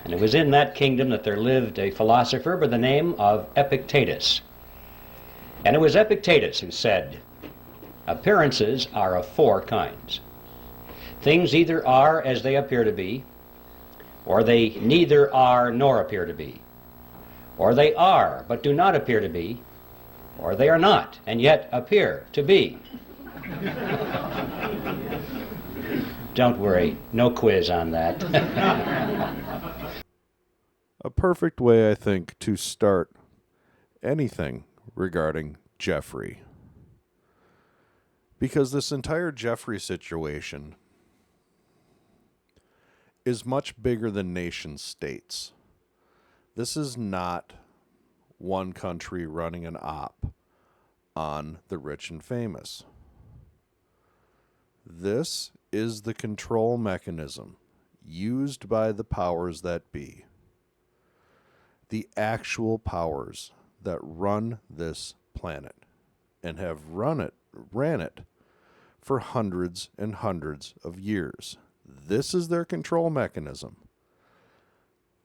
And it was in that kingdom that there lived a philosopher by the name of Epictetus. And it was Epictetus who said, appearances are of four kinds. Things either are as they appear to be, or they neither are nor appear to be, or they are but do not appear to be, or they are not and yet appear to be. Don't worry, no quiz on that. A perfect way, I think, to start anything regarding Jeffrey. Because this entire Jeffrey situation is much bigger than nation states. This is not one country running an op on the rich and famous. This is the control mechanism used by the powers that be. The actual powers that run this planet and have ran it for hundreds and hundreds of years. This is their control mechanism.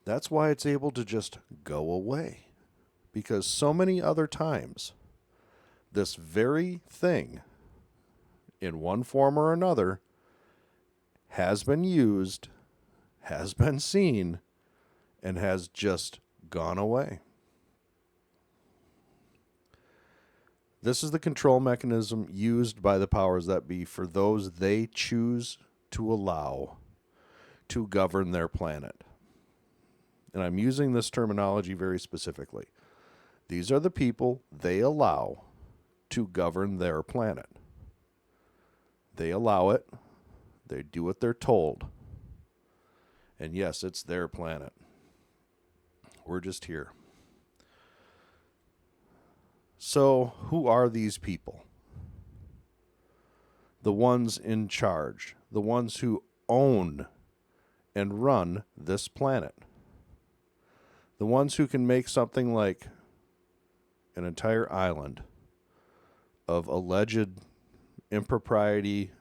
That's why it's able to just go away. Because so many other times, this very thing, in one form or another, has been used, has been seen, and has just gone away. This is the control mechanism used by the powers that be for those they choose to allow to govern their planet. And I'm using this terminology very specifically. These are the people they allow to govern their planet. They allow it. They do what they're told. And yes, it's their planet. We're just here. So, who are these people? The ones in charge, the ones who own and run this planet. The ones who can make something like an entire island of alleged impropriety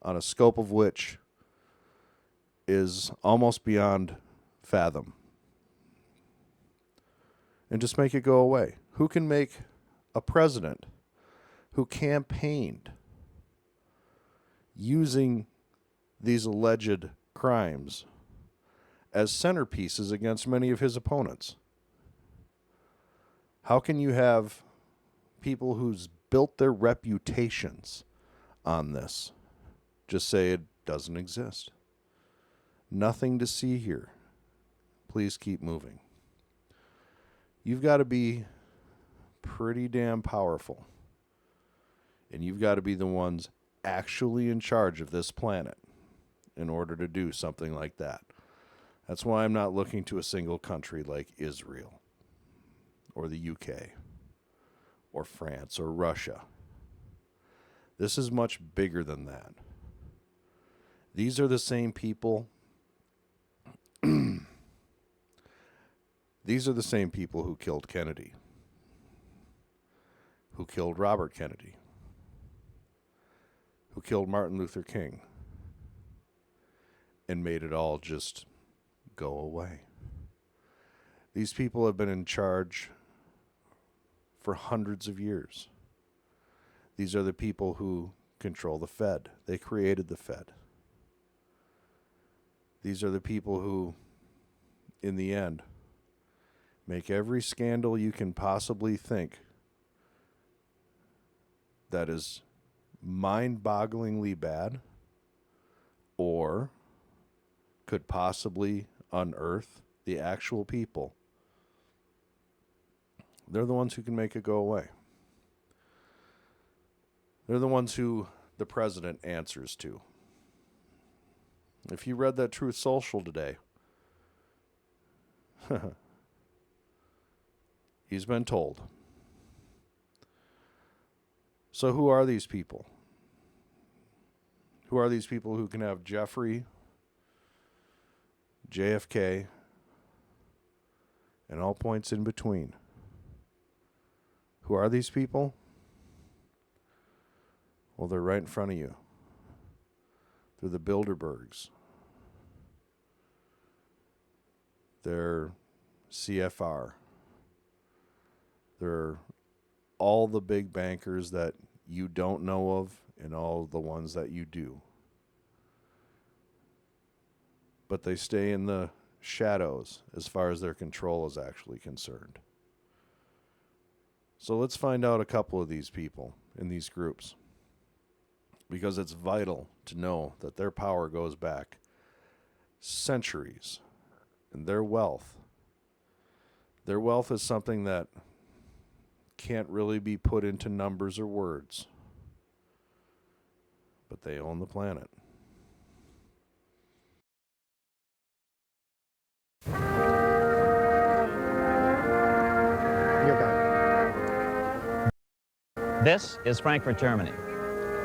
on a scope of which is almost beyond fathom. And just make it go away. Who can make a president who campaigned using these alleged crimes as centerpieces against many of his opponents? How can you have people who's built their reputations on this just say it doesn't exist? Nothing to see here. Please keep moving. You've got to be pretty damn powerful. And you've got to be the ones actually in charge of this planet in order to do something like that. That's why I'm not looking to a single country like Israel or the UK or France or Russia. This is much bigger than that. These are the same people. These are the same people who killed Kennedy, who killed Robert Kennedy, who killed Martin Luther King, and made it all just go away. These people have been in charge for hundreds of years. These are the people who control the Fed. They created the Fed. These are the people who, in the end, make every scandal you can possibly think that is mind-bogglingly bad or could possibly unearth the actual people. They're the ones who can make it go away. They're the ones who the president answers to. If you read that Truth Social today, he's been told. So who are these people? Who are these people who can have Jeffrey, JFK, and all points in between? Who are these people? Well, they're right in front of you. They're the Bilderbergs. They're CFR. They're all the big bankers that you don't know of and all the ones that you do. But they stay in the shadows as far as their control is actually concerned. So let's find out a couple of these people in these groups, because it's vital to know that their power goes back centuries, and their wealth is something that can't really be put into numbers or words, but they own the planet. This is Frankfurt, Germany.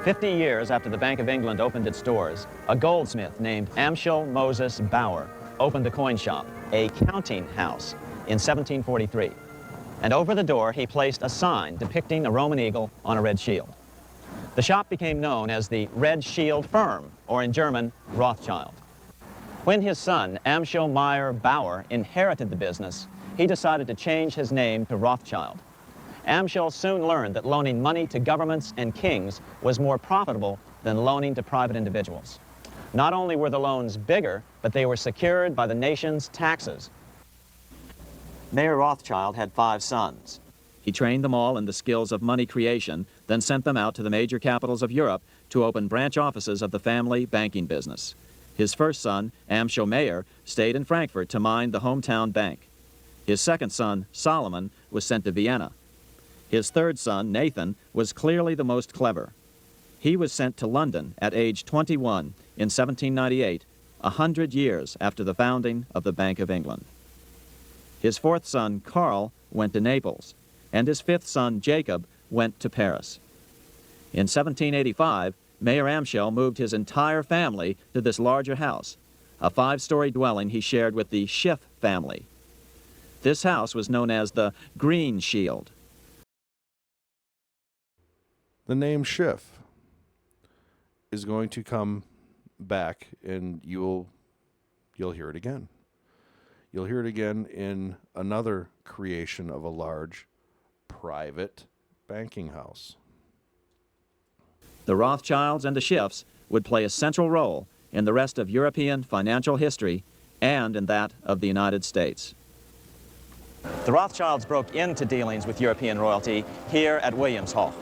50 years after the Bank of England opened its doors, a goldsmith named Amschel Moses Bauer opened a coin shop, a counting house, in 1743. And over the door, he placed a sign depicting a Roman eagle on a red shield. The shop became known as the Red Shield Firm, or in German, Rothschild. When his son, Amschel Meyer Bauer, inherited the business, he decided to change his name to Rothschild. Amschel soon learned that loaning money to governments and kings was more profitable than loaning to private individuals. Not only were the loans bigger, but they were secured by the nation's taxes. Mayer Rothschild had 5 sons. He trained them all in the skills of money creation, then sent them out to the major capitals of Europe to open branch offices of the family banking business. His first son, Amschel Meyer, stayed in Frankfurt to mind the hometown bank. His second son, Solomon, was sent to Vienna. His third son, Nathan, was clearly the most clever. He was sent to London at age 21 in 1798, 100 years after the founding of the Bank of England. His fourth son, Karl, went to Naples, and his fifth son, Jacob, went to Paris. In 1785, Mayer Amschel moved his entire family to this larger house, a 5-story dwelling he shared with the Schiff family. This house was known as the Green Shield. The name Schiff is going to come back, and you'll hear it again. You'll hear it again in another creation of a large private banking house. The Rothschilds and the Schiffs would play a central role in the rest of European financial history and in that of the United States. The Rothschilds broke into dealings with European royalty here at Wilhelmshof,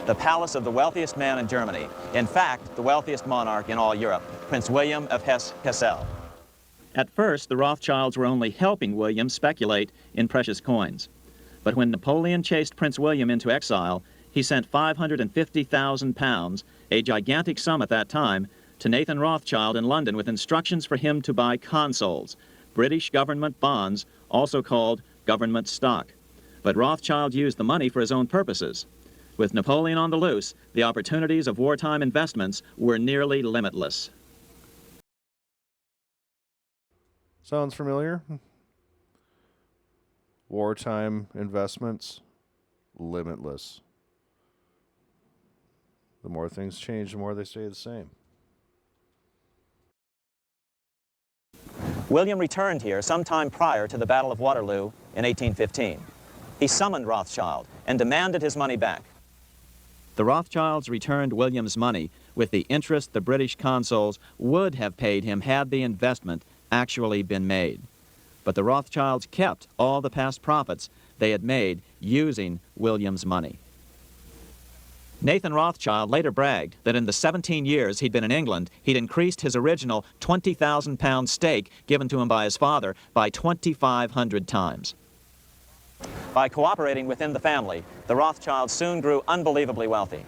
the palace of the wealthiest man in Germany. In fact, the wealthiest monarch in all Europe, Prince William of Hesse-Kassel. At first, the Rothschilds were only helping William speculate in precious coins. But when Napoleon chased Prince William into exile, he sent 550,000 pounds, a gigantic sum at that time, to Nathan Rothschild in London with instructions for him to buy consols, British government bonds, also called government stock. But Rothschild used the money for his own purposes. With Napoleon on the loose, the opportunities of wartime investments were nearly limitless. Sounds familiar? Wartime investments, limitless. The more things change, the more they stay the same. William returned here sometime prior to the Battle of Waterloo in 1815. He summoned Rothschild and demanded his money back. The Rothschilds returned William's money with the interest the British consuls would have paid him had the investment actually been made. But the Rothschilds kept all the past profits they had made using William's money. Nathan Rothschild later bragged that in the 17 years he'd been in England, he'd increased his original 20,000 pound stake given to him by his father by 2,500 times. By cooperating within the family, the Rothschilds soon grew unbelievably wealthy.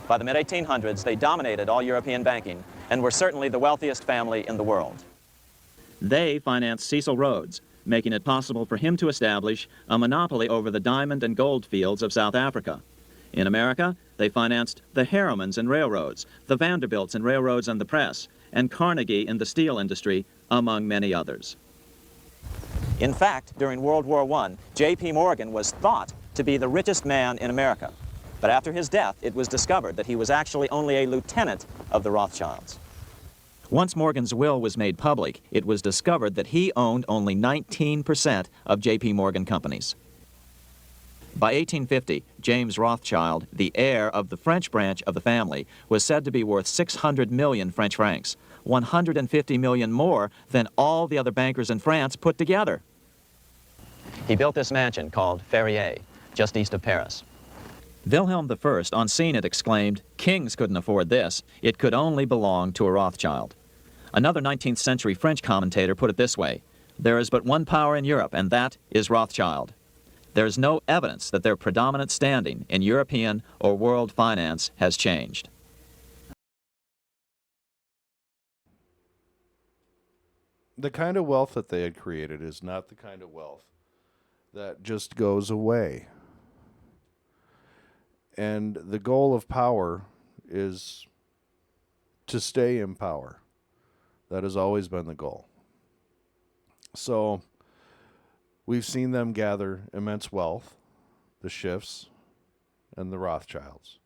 By the mid-1800s, they dominated all European banking and were certainly the wealthiest family in the world. They financed Cecil Rhodes, making it possible for him to establish a monopoly over the diamond and gold fields of South Africa. In America, they financed the Harrimans and railroads, the Vanderbilts and railroads and the press, and Carnegie in the steel industry, among many others. In fact, during World War I, J.P. Morgan was thought to be the richest man in America. But after his death, it was discovered that he was actually only a lieutenant of the Rothschilds. Once Morgan's will was made public, it was discovered that he owned only 19% of J.P. Morgan companies. By 1850, James Rothschild, the heir of the French branch of the family, was said to be worth 600 million French francs, 150 million more than all the other bankers in France put together. He built this mansion called Ferrier, just east of Paris. Wilhelm I, on seeing it, exclaimed, "Kings couldn't afford this. It could only belong to a Rothschild." Another 19th century French commentator put it this way: "There is but one power in Europe, and that is Rothschild." There is no evidence that their predominant standing in European or world finance has changed. The kind of wealth that they had created is not the kind of wealth that just goes away. And the goal of power is to stay in power. That has always been the goal. So we've seen them gather immense wealth, the Schiffs and the Rothschilds.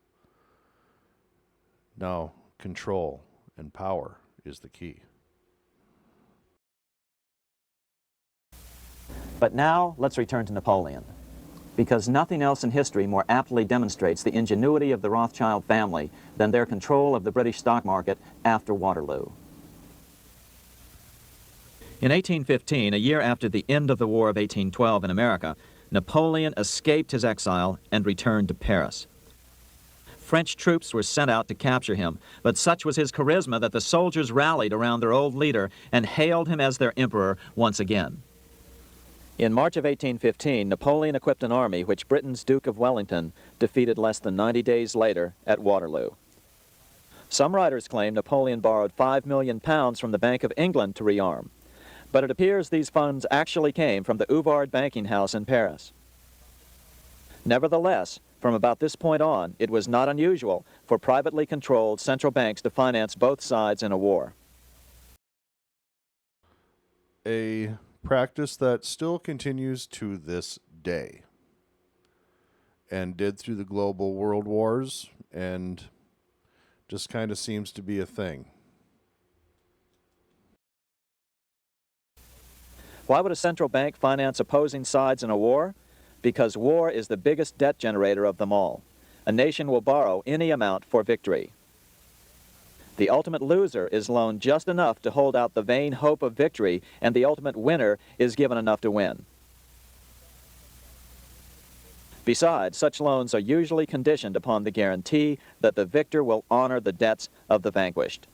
Now, control and power is the key. But now, let's return to Napoleon, because nothing else in history more aptly demonstrates the ingenuity of the Rothschild family than their control of the British stock market after Waterloo. In 1815, a year after the end of the War of 1812 in America, Napoleon escaped his exile and returned to Paris. French troops were sent out to capture him, but such was his charisma that the soldiers rallied around their old leader and hailed him as their emperor once again. In March of 1815, Napoleon equipped an army which Britain's Duke of Wellington defeated less than 90 days later at Waterloo. Some writers claim Napoleon borrowed £5 million from the Bank of England to rearm, but it appears these funds actually came from the Ouvard banking house in Paris. Nevertheless, from about this point on, it was not unusual for privately controlled central banks to finance both sides in a war. A practice that still continues to this day and did through the global world wars and just kind of seems to be a thing. Why would a central bank finance opposing sides in a war? Because war is the biggest debt generator of them all. A nation will borrow any amount for victory. The ultimate loser is loaned just enough to hold out the vain hope of victory, and the ultimate winner is given enough to win. Besides, such loans are usually conditioned upon the guarantee that the victor will honor the debts of the vanquished.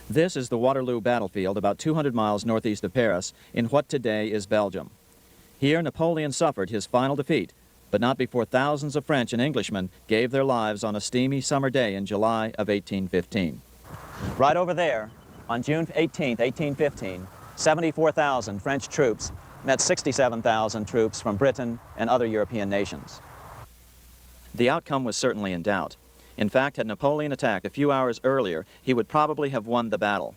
This is the Waterloo battlefield about 200 miles northeast of Paris in what today is Belgium. Here Napoleon suffered his final defeat, but not before thousands of French and Englishmen gave their lives on a steamy summer day in July of 1815. Right over there, on June 18, 1815, 74,000 French troops met 67,000 troops from Britain and other European nations. The outcome was certainly in doubt. In fact, had Napoleon attacked a few hours earlier, he would probably have won the battle.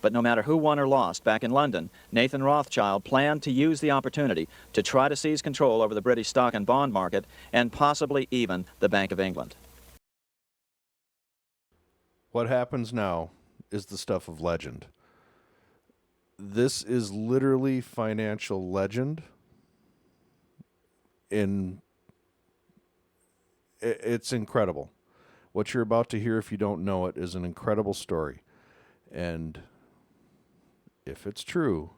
But no matter who won or lost, back in London, Nathan Rothschild planned to use the opportunity to try to seize control over the British stock and bond market and possibly even the Bank of England. What happens now is the stuff of legend. This is literally financial legend. It's incredible. What you're about to hear, if you don't know it, is an incredible story. And if it's true,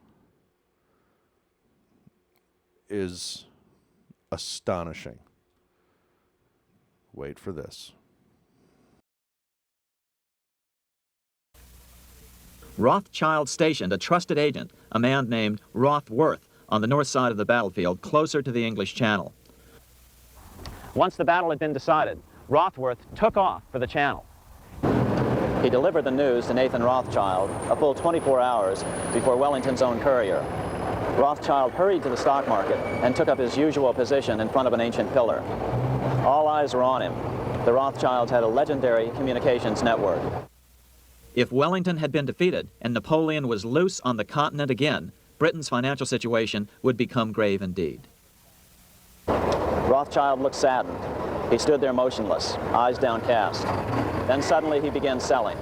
is astonishing. Wait for this. Rothschild stationed a trusted agent, a man named Rothworth, on the north side of the battlefield, closer to the English Channel. Once the battle had been decided, Rothworth took off for the Channel. He delivered the news to Nathan Rothschild a full 24 hours before Wellington's own courier. Rothschild hurried to the stock market and took up his usual position in front of an ancient pillar. All eyes were on him. The Rothschilds had a legendary communications network. If Wellington had been defeated and Napoleon was loose on the continent again, Britain's financial situation would become grave indeed. Rothschild looked saddened. He stood there motionless, eyes downcast. Then suddenly he began selling.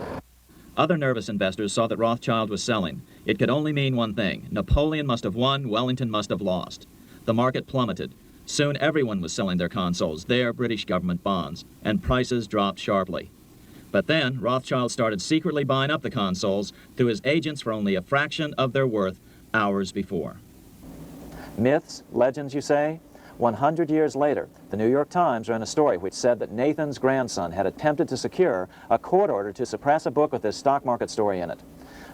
Other nervous investors saw that Rothschild was selling. It could only mean one thing. Napoleon must have won, Wellington must have lost. The market plummeted. Soon everyone was selling their consols, their British government bonds, and prices dropped sharply. But then Rothschild started secretly buying up the consols through his agents for only a fraction of their worth hours before. Myths, legends, you say? 100 years later, the New York Times ran a story which said that Nathan's grandson had attempted to secure a court order to suppress a book with this stock market story in it.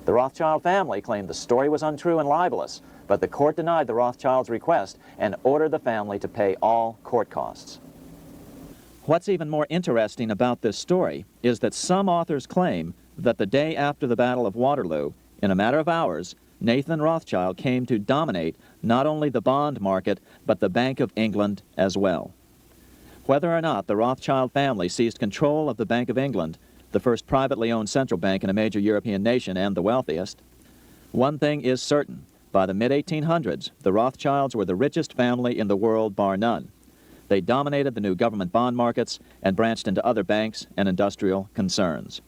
The Rothschild family claimed the story was untrue and libelous, but the court denied the Rothschilds' request and ordered the family to pay all court costs. What's even more interesting about this story is that some authors claim that the day after the Battle of Waterloo, in a matter of hours, Nathan Rothschild came to dominate not only the bond market, but the Bank of England as well. Whether or not the Rothschild family seized control of the Bank of England, the first privately owned central bank in a major European nation and the wealthiest, one thing is certain. By the mid-1800s, the Rothschilds were the richest family in the world, bar none. They dominated the new government bond markets and branched into other banks and industrial concerns.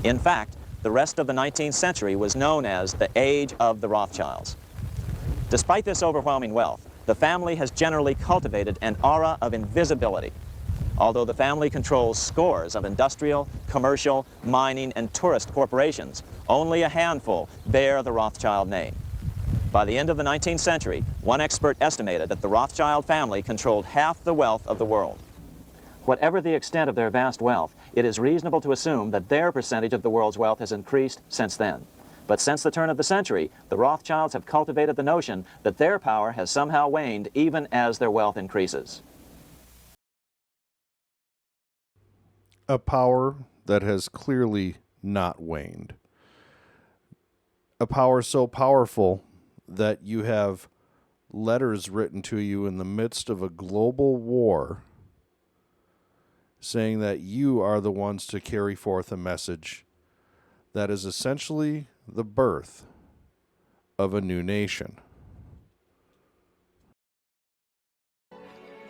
In fact, the rest of the 19th century was known as the Age of the Rothschilds. Despite this overwhelming wealth, the family has generally cultivated an aura of invisibility. Although the family controls scores of industrial, commercial, mining, and tourist corporations, only a handful bear the Rothschild name. By the end of the 19th century, one expert estimated that the Rothschild family controlled half the wealth of the world. Whatever the extent of their vast wealth, it is reasonable to assume that their percentage of the world's wealth has increased since then. But since the turn of the century, the Rothschilds have cultivated the notion that their power has somehow waned even as their wealth increases. A power that has clearly not waned. A power so powerful that you have letters written to you in the midst of a global war saying that you are the ones to carry forth a message that is essentially the birth of a new nation.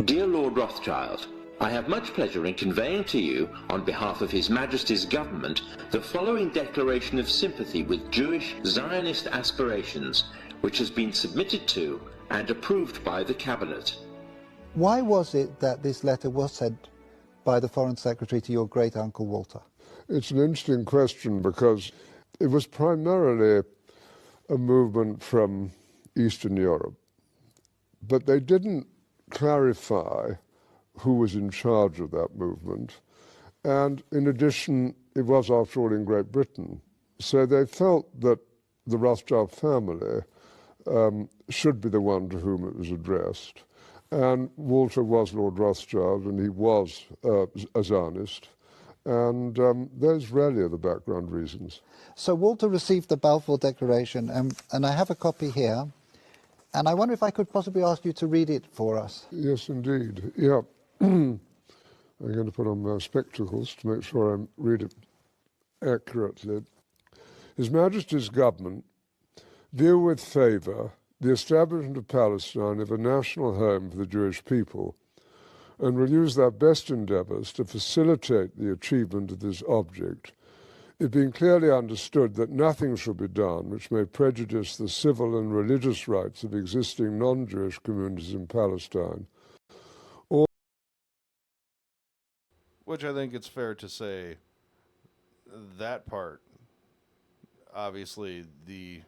Dear Lord Rothschild, I have much pleasure in conveying to you, on behalf of His Majesty's government, the following declaration of sympathy with Jewish Zionist aspirations, which has been submitted to and approved by the Cabinet. Why was it that this letter was sent by the Foreign Secretary to your great-uncle Walter? It's an interesting question because it was primarily a movement from Eastern Europe, but they didn't clarify who was in charge of that movement. And in addition, it was, after all, in Great Britain. So they felt that the Rothschild family should be the one to whom it was addressed. And Walter was Lord Rothschild, and he was a Zionist. And those really are the background reasons. So Walter received the Balfour Declaration, and I have a copy here. And I wonder if I could possibly ask you to read it for us. Yes, indeed. Yeah. I'm going to put on my spectacles to make sure I read it accurately. His Majesty's government view with favour the establishment of Palestine as a national home for the Jewish people, and will use their best endeavours to facilitate the achievement of this object, it being clearly understood that nothing shall be done which may prejudice the civil and religious rights of existing non-Jewish communities in Palestine. Which I think it's fair to say that part, obviously the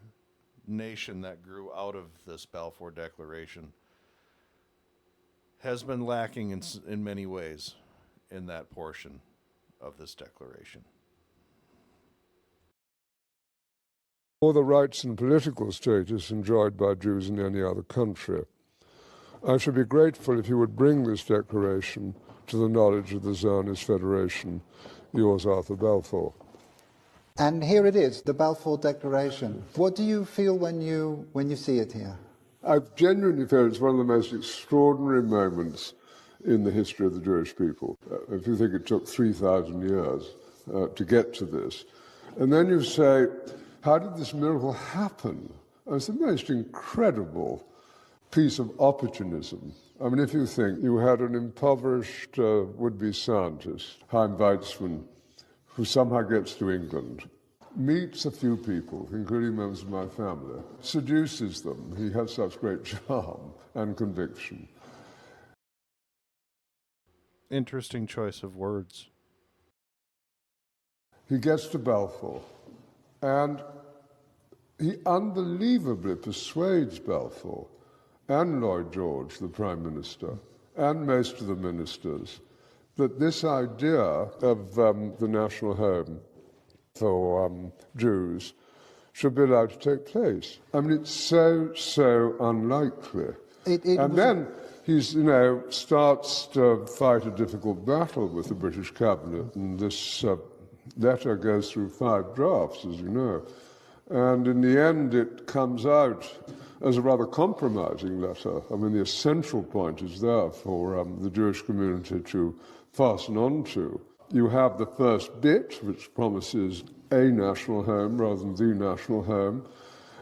nation that grew out of this Balfour Declaration has been lacking in many ways in that portion of this declaration. Or the rights and political status enjoyed by Jews in any other country. I should be grateful if you would bring this declaration to the knowledge of the Zionist Federation. Yours, Arthur Balfour. And here it is, the Balfour Declaration. What do you feel when you see it here? I genuinely feel it's one of the most extraordinary moments in the history of the Jewish people. If you think it took 3,000 years to get to this, and then you say, how did this miracle happen? It's the most incredible piece of opportunism I mean, if you think you had an impoverished would-be scientist, Chaim Weizmann, who somehow gets to England, meets a few people, including members of my family, seduces them. He has such great charm and conviction. Interesting choice of words. He gets to Balfour, and he unbelievably persuades Balfour and Lloyd George, the Prime Minister, and most of the ministers, that this idea of the national home for Jews should be allowed to take place. I mean, it's so unlikely. Then he's, starts to fight a difficult battle with the British cabinet, and this letter goes through 5 drafts, as you know. And in the end, it comes out as a rather compromising letter. I mean, the essential point is there for the Jewish community to fasten on to. You have the first bit, which promises a national home rather than the national home,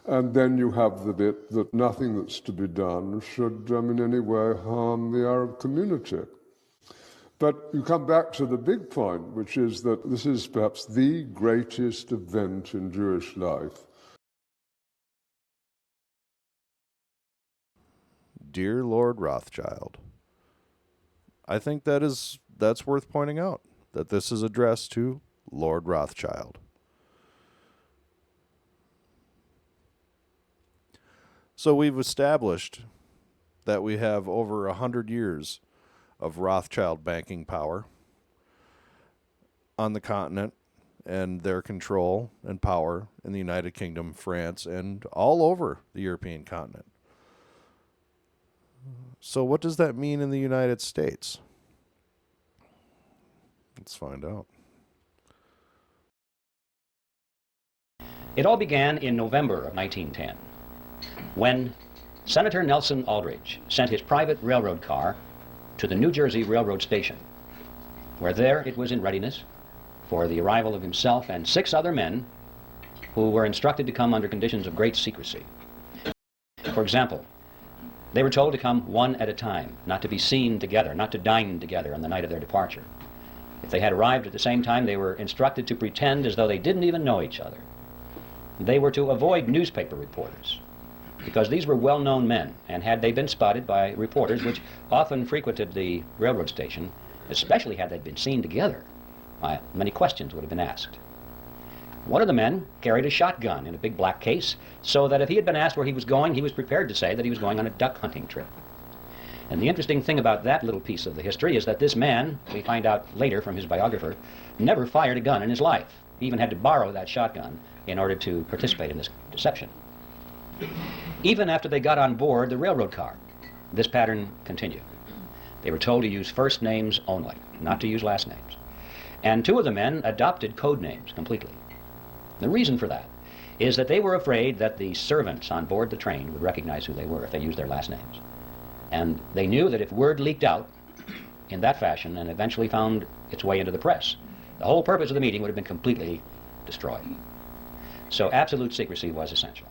and then you have the bit that nothing that's to be done should in any way harm the Arab community. But you come back to the big point, which is that this is perhaps the greatest event in Jewish life. Dear Lord Rothschild. I think that's worth pointing out, that this is addressed to Lord Rothschild. So we've established that we have over 100 years of Rothschild banking power on the continent and their control and power in the United Kingdom, France, and all over the European continent. So what does that mean in the United States? Let's find out. It all began in November of 1910, when Senator Nelson Aldrich sent his private railroad car to the New Jersey Railroad Station, where there it was in readiness for the arrival of himself and 6 other men who were instructed to come under conditions of great secrecy. For example, they were told to come one at a time, not to be seen together, not to dine together on the night of their departure. If they had arrived at the same time, they were instructed to pretend as though they didn't even know each other. They were to avoid newspaper reporters, because these were well-known men, and had they been spotted by reporters, which often frequented the railroad station, especially had they been seen together, many questions would have been asked. One of the men carried a shotgun in a big black case, so that if he had been asked where he was going, he was prepared to say that he was going on a duck hunting trip. And the interesting thing about that little piece of the history is that this man, we find out later from his biographer, never fired a gun in his life. He even had to borrow that shotgun in order to participate in this deception. Even after they got on board the railroad car, this pattern continued. They were told to use first names only, not to use last names. And 2 of the men adopted code names completely. The reason for that is that they were afraid that the servants on board the train would recognize who they were if they used their last names. And they knew that if word leaked out in that fashion and eventually found its way into the press, the whole purpose of the meeting would have been completely destroyed. So absolute secrecy was essential.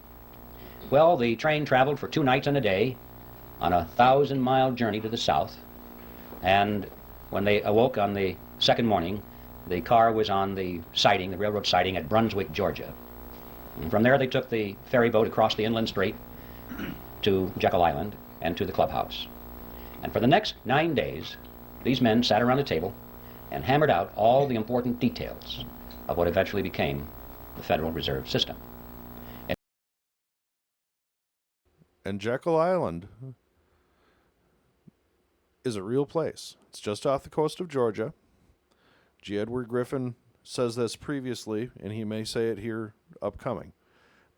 Well, the train traveled for 2 nights and a day on a 1,000-mile journey to the south, and when they awoke on the second morning, the car was on the siding, the railroad siding at Brunswick, Georgia. And from there they took the ferry boat across the inland strait to Jekyll Island and to the clubhouse. And for the next 9 days, these men sat around a table and hammered out all the important details of what eventually became the Federal Reserve System. And Jekyll Island is a real place. It's just off the coast of Georgia. G. Edward Griffin says this previously, and he may say it here upcoming.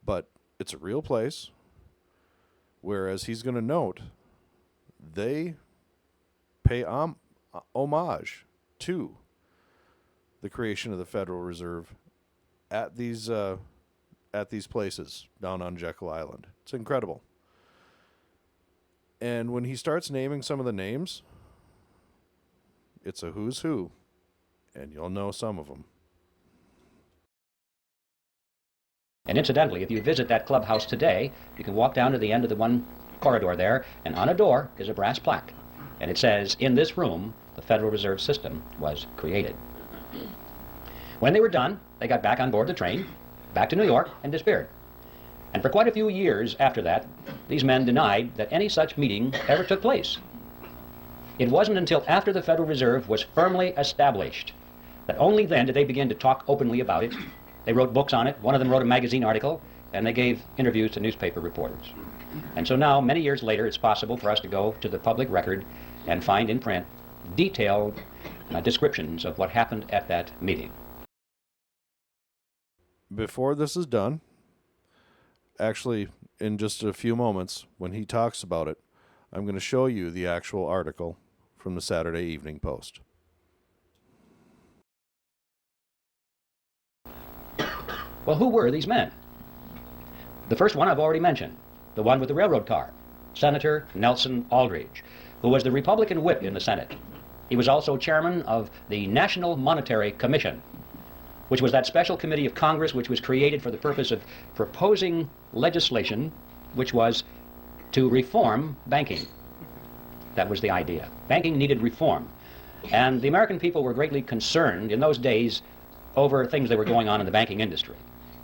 But it's a real place, whereas he's going to note, they pay homage to the creation of the Federal Reserve at these places down on Jekyll Island. It's incredible. And when he starts naming some of the names, it's a who's who, and you'll know some of them. And incidentally, if you visit that clubhouse today, you can walk down to the end of the one corridor there, and on a door is a brass plaque. And it says, "In this room, the Federal Reserve System was created." When they were done, they got back on board the train, back to New York, and disappeared. And for quite a few years after that, these men denied that any such meeting ever took place. It wasn't until after the Federal Reserve was firmly established that only then did they begin to talk openly about it. They wrote books on it. One of them wrote a magazine article, and they gave interviews to newspaper reporters. And so now, many years later, it's possible for us to go to the public record and find in print detailed descriptions of what happened at that meeting. Before this is done, actually, in just a few moments, when he talks about it, I'm going to show you the actual article from the Saturday Evening Post. Well, who were these men? The first one I've already mentioned, the one with the railroad car, Senator Nelson Aldrich, who was the Republican whip in the Senate. He was also chairman of the National Monetary Commission, which was that special committee of Congress which was created for the purpose of proposing legislation which was to reform banking. That was the idea. Banking needed reform. And the American people were greatly concerned in those days over things that were going on in the banking industry.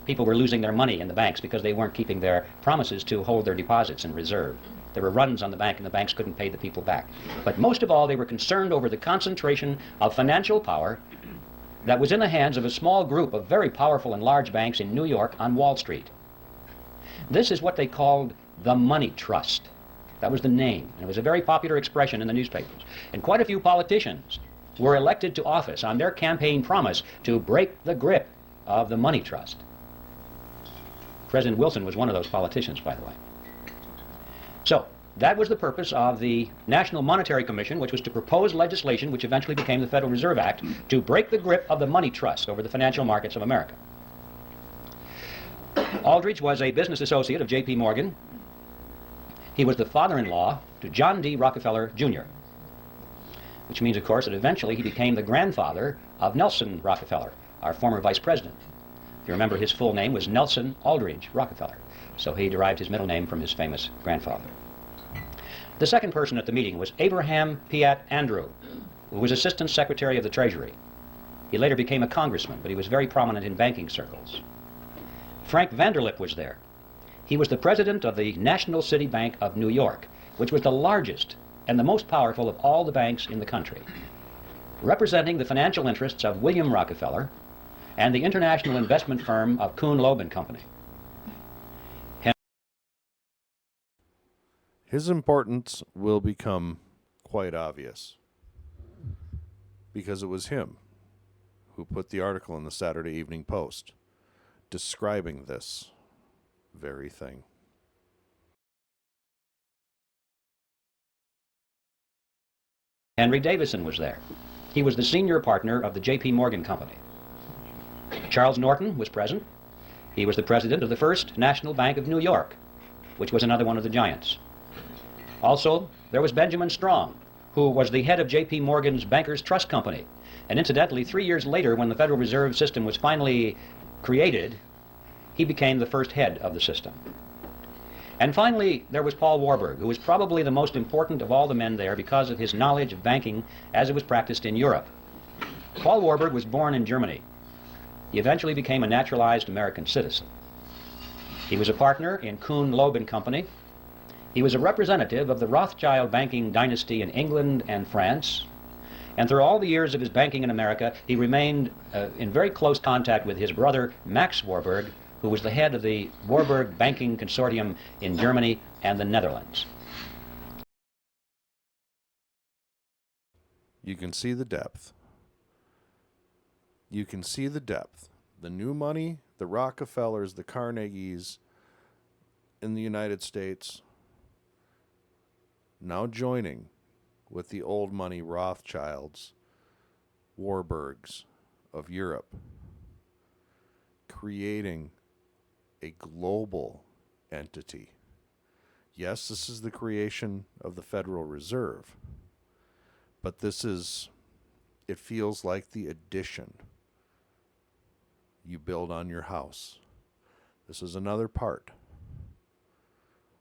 People were losing their money in the banks because they weren't keeping their promises to hold their deposits in reserve. There were runs on the bank and the banks couldn't pay the people back. But most of all, they were concerned over the concentration of financial power that was in the hands of a small group of very powerful and large banks in New York on Wall Street. This is what they called the money trust. That was the name. And it was a very popular expression in the newspapers. And quite a few politicians were elected to office on their campaign promise to break the grip of the money trust. President Wilson was one of those politicians, by the way. So, that was the purpose of the National Monetary Commission, which was to propose legislation which eventually became the Federal Reserve Act to break the grip of the money trust over the financial markets of America. Aldrich was a business associate of J.P. Morgan. He was the father-in-law to John D. Rockefeller, Jr., which means, of course, that eventually he became the grandfather of Nelson Rockefeller, our former vice president. You remember his full name was Nelson Aldrich Rockefeller, so he derived his middle name from his famous grandfather. The second person at the meeting was Abraham Piatt Andrew, who was Assistant Secretary of the Treasury. He later became a congressman, but he was very prominent in banking circles. Frank Vanderlip was there. He was the president of the National City Bank of New York, which was the largest and the most powerful of all the banks in the country, representing the financial interests of William Rockefeller and the international investment firm of Kuhn, Loeb and Company. His importance will become quite obvious because it was him who put the article in the Saturday Evening Post describing this very thing. Henry Davison was there. He was the senior partner of the J.P. Morgan Company. Charles Norton was present. He was the president of the First National Bank of New York, which was another one of the giants. Also, there was Benjamin Strong, who was the head of J.P. Morgan's Bankers Trust Company. And incidentally, 3 years later, when the Federal Reserve System was finally created, he became the first head of the system. And finally, there was Paul Warburg, who was probably the most important of all the men there because of his knowledge of banking as it was practiced in Europe. Paul Warburg was born in Germany. He eventually became a naturalized American citizen. He was a partner in Kuhn, Loeb and Company. He was a representative of the Rothschild banking dynasty in England and France. And through all the years of his banking in America, he remained in very close contact with his brother, Max Warburg, who was the head of the Warburg Banking Consortium in Germany and the Netherlands. You can see the depth. You can see the depth. The new money, the Rockefellers, the Carnegies in the United States, now joining with the old money Rothschilds, Warburgs of Europe, creating a global entity. Yes, this is the creation of the Federal Reserve, but it feels like the addition you build on your house. This is another part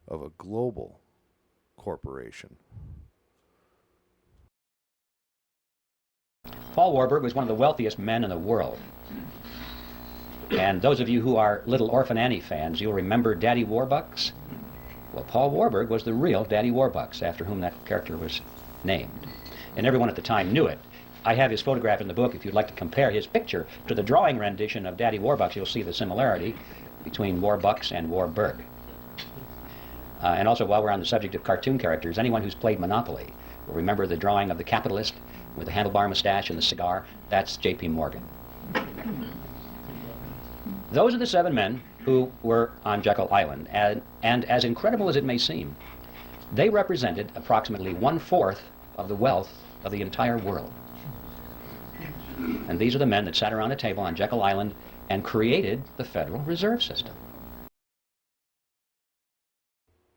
of a global corporation. Paul Warburg was one of the wealthiest men in the world. And those of you who are Little Orphan Annie fans, you'll remember Daddy Warbucks. Well, Paul Warburg was the real Daddy Warbucks, after whom that character was named. And everyone at the time knew it. I have his photograph in the book. If you'd like to compare his picture to the drawing rendition of Daddy Warbucks, you'll see the similarity between Warbucks and Warburg. And also, while we're on the subject of cartoon characters, anyone who's played Monopoly will remember the drawing of the capitalist with the handlebar mustache and the cigar. That's J.P. Morgan. Those are the 7 men who were on Jekyll Island, and as incredible as it may seem, they represented approximately 1/4 of the wealth of the entire world. And these are the men that sat around a table on Jekyll Island and created the Federal Reserve System.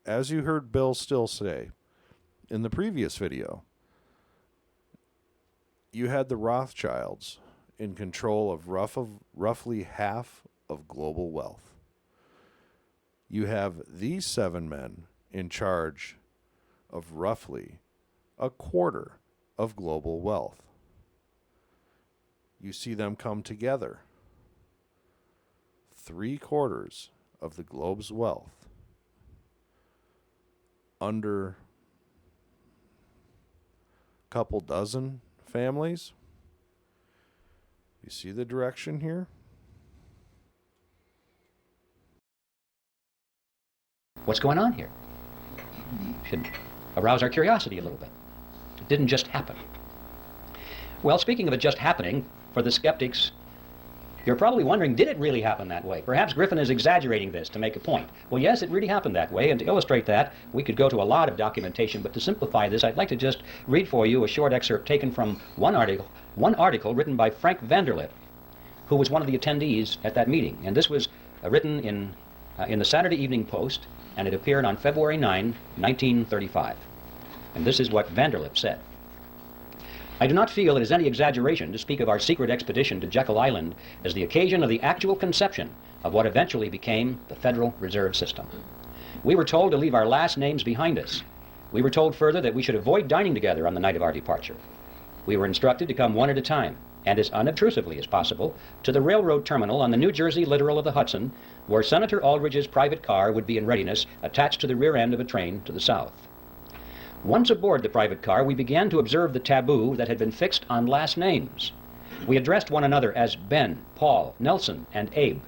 As you heard Bill Still say in the previous video, you had the Rothschilds in control of roughly half of global wealth. You have these 7 men in charge of roughly 1/4 of global wealth. You see them come together. 3/4 of the globe's wealth under a couple dozen families. You see the direction here? What's going on here? Should arouse our curiosity a little bit. It didn't just happen. Well, speaking of it just happening, for the skeptics, you're probably wondering, did it really happen that way? Perhaps Griffin is exaggerating this to make a point. Well, yes, it really happened that way, and to illustrate that, we could go to a lot of documentation, but to simplify this, I'd like to just read for you a short excerpt taken from one article written by Frank Vanderlip, who was one of the attendees at that meeting. And this was written in the Saturday Evening Post, and it appeared on February 9, 1935. And this is what Vanderlip said. I do not feel it is any exaggeration to speak of our secret expedition to Jekyll Island as the occasion of the actual conception of what eventually became the Federal Reserve System. We were told to leave our last names behind us. We were told further that we should avoid dining together on the night of our departure. We were instructed to come one at a time, and as unobtrusively as possible, to the railroad terminal on the New Jersey littoral of the Hudson, where Senator Aldrich's private car would be in readiness, attached to the rear end of a train to the south. Once aboard the private car, we began to observe the taboo that had been fixed on last names. We addressed one another as Ben, Paul, Nelson, and Abe.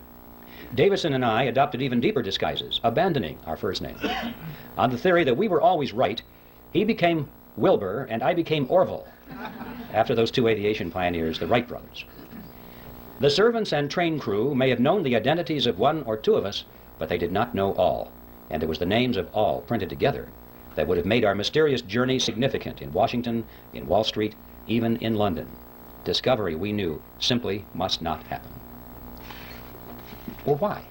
Davison and I adopted even deeper disguises, abandoning our first name. On the theory that we were always right, he became Wilbur and I became Orville, after those 2 aviation pioneers, the Wright brothers. The servants and train crew may have known the identities of 1 or 2 of us, but they did not know all, and it was the names of all printed together that would have made our mysterious journey significant in Washington, in Wall Street, even in London. Discovery, we knew, simply must not happen. Well, why?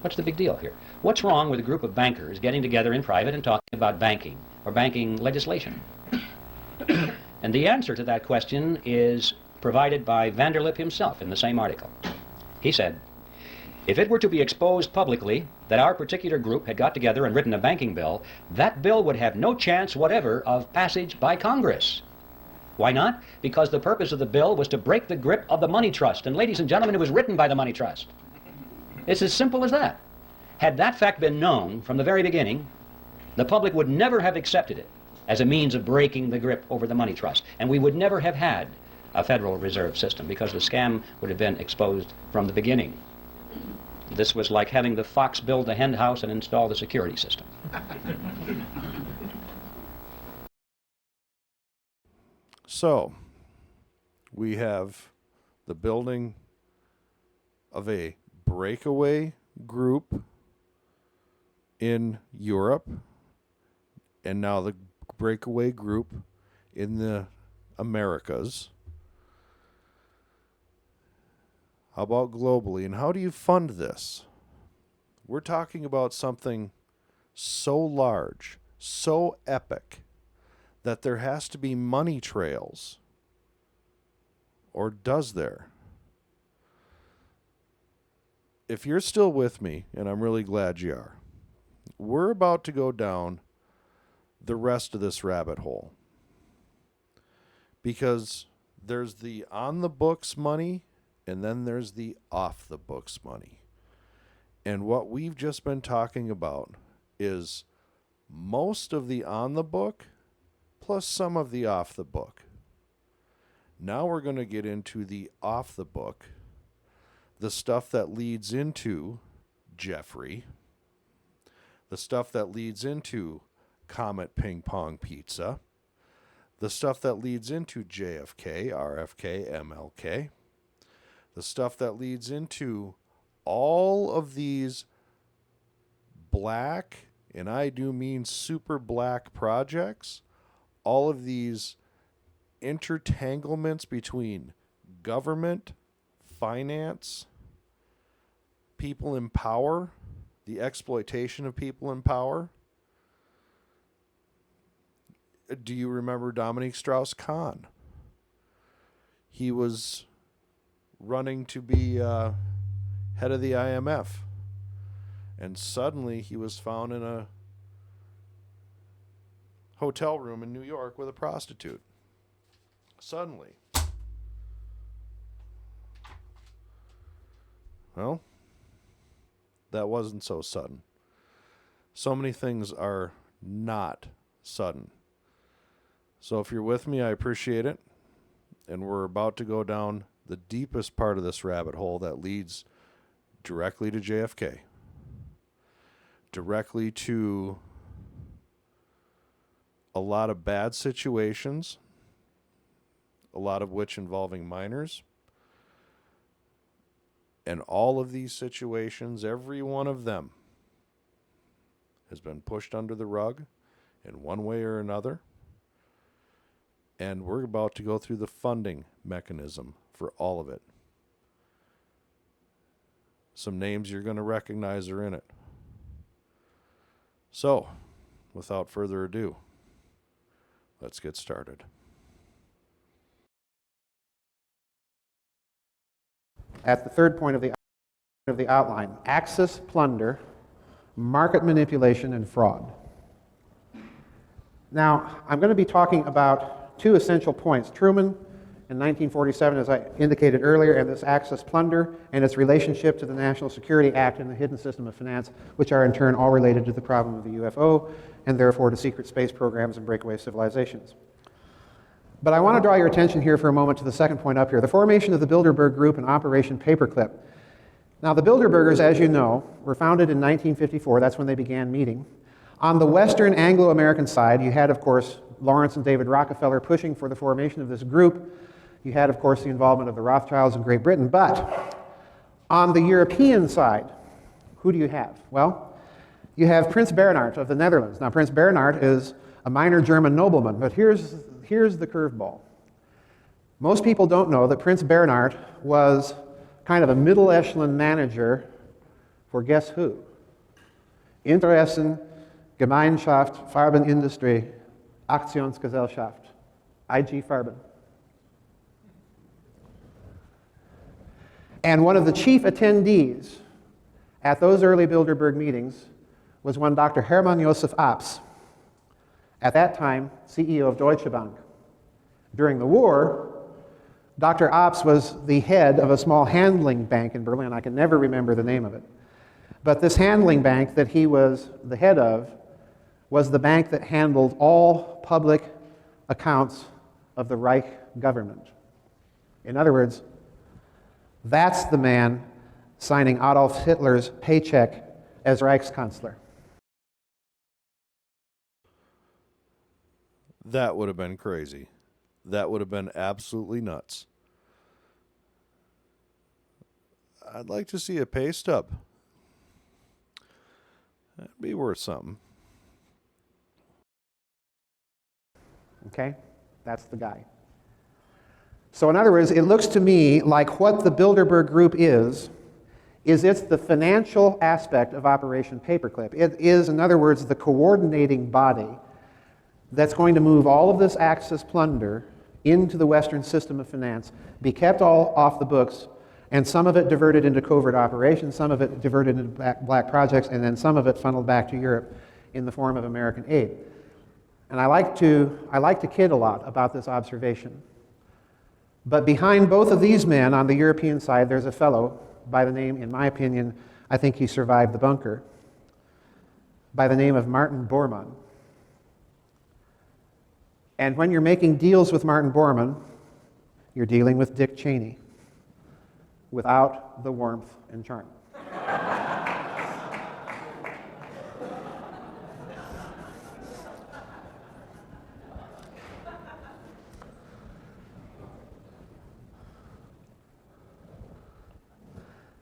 What's the big deal here? What's wrong with a group of bankers getting together in private and talking about banking or banking legislation? And the answer to that question is provided by Vanderlip himself in the same article. He said, if it were to be exposed publicly that our particular group had got together and written a banking bill, that bill would have no chance whatever of passage by Congress. Why not? Because the purpose of the bill was to break the grip of the money trust. And ladies and gentlemen, it was written by the money trust. It's as simple as that. Had that fact been known from the very beginning, the public would never have accepted it as a means of breaking the grip over the money trust. And we would never have had a Federal Reserve System because the scam would have been exposed from the beginning. This was like having the fox build the hen house and install the security system. So, we have the building of a breakaway group in Europe, and now the breakaway group in the Americas. How about globally? And how do you fund this? We're talking about something so large, so epic, that there has to be money trails. Or does there? If you're still with me, and I'm really glad you are, we're about to go down the rest of this rabbit hole. Because there's the on the books money and then there's the off the books money. And what we've just been talking about is most of the on the book plus some of the off the book. Now we're going to get into the off the book, the stuff that leads into Jeffrey, the stuff that leads into Comet Ping Pong Pizza, the stuff that leads into JFK, RFK, MLK, the stuff that leads into all of these black, and I do mean super black projects, all of these intertanglements between government, finance, people in power, the exploitation of people in power. Do you remember Dominique Strauss-Kahn? He was running to be head of the IMF, and suddenly he was found in a hotel room in New York with a prostitute. Suddenly. Well, that wasn't so sudden. So many things are not sudden. So if you're with me, I appreciate it. And we're about to go down the deepest part of this rabbit hole that leads directly to JFK. Directly to a lot of bad situations, a lot of which involving minors. And all of these situations, every one of them, has been pushed under the rug in one way or another. And we're about to go through the funding mechanism for all of it. Some names you're going to recognize are in it. So, without further ado, let's get started. At the third point of the outline, Axis plunder, market manipulation, and fraud. Now, I'm going to be talking about two essential points. Truman in 1947, as I indicated earlier, and this Axis plunder and its relationship to the National Security Act and the hidden system of finance, which are in turn all related to the problem of the UFO and therefore to secret space programs and breakaway civilizations. But I want to draw your attention here for a moment to the second point up here, the formation of the Bilderberg Group and Operation Paperclip. Now, the Bilderbergers, as you know, were founded in 1954. That's when they began meeting. On the Western Anglo-American side, you had, of course, Lawrence and David Rockefeller pushing for the formation of this group. You had, of course, the involvement of the Rothschilds in Great Britain. But on the European side, who do you have? Well, you have Prince Bernhard of the Netherlands. Now, Prince Bernhard is a minor German nobleman, but here's the curveball. Most people don't know that Prince Bernhard was kind of a middle echelon manager for guess who? Interessen, Gemeinschaft, Farbenindustrie, Aktionsgesellschaft, IG Farben. And one of the chief attendees at those early Bilderberg meetings was one Dr. Hermann Josef Abs, at that time CEO of Deutsche Bank. During the war, Dr. Abs was the head of a small handling bank in Berlin. I can never remember the name of it. But this handling bank that he was the head of was the bank that handled all public accounts of the Reich government. In other words, that's the man signing Adolf Hitler's paycheck as Reichskanzler. That would have been crazy. That would have been absolutely nuts. I'd like to see a pay stub. That'd be worth something. Okay? That's the guy. So in other words, it looks to me like what the Bilderberg Group is it's the financial aspect of Operation Paperclip. It is, in other words, the coordinating body that's going to move all of this Axis plunder into the Western system of finance, be kept all off the books, and some of it diverted into covert operations, some of it diverted into black projects, and then some of it funneled back to Europe in the form of American aid. And I like to kid a lot about this observation. But behind both of these men on the European side, there's a fellow by the name, in my opinion, I think he survived the bunker, by the name of Martin Bormann. And when you're making deals with Martin Bormann, you're dealing with Dick Cheney without the warmth and charm.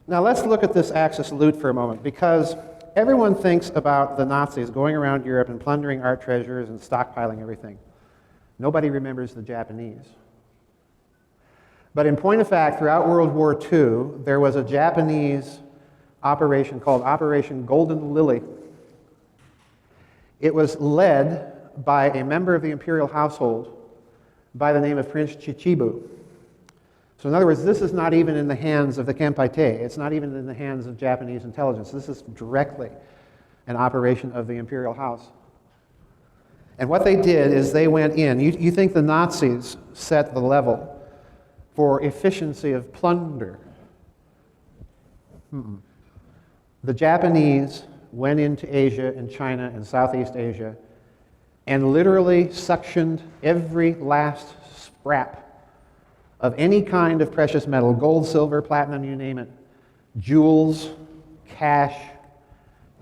Now let's look at this Axis loot for a moment, because everyone thinks about the Nazis going around Europe and plundering art treasures and stockpiling everything. Nobody remembers the Japanese. But in point of fact, throughout World War II, there was a Japanese operation called Operation Golden Lily. It was led by a member of the imperial household by the name of Prince Chichibu. So in other words, this is not even in the hands of the Kempeitai. It's not even in the hands of Japanese intelligence. This is directly an operation of the imperial house. And what they did is they went in. You think the Nazis set the level for efficiency of plunder? The Japanese went into Asia and China and Southeast Asia and literally suctioned every last scrap of any kind of precious metal, gold, silver, platinum, you name it, jewels, cash,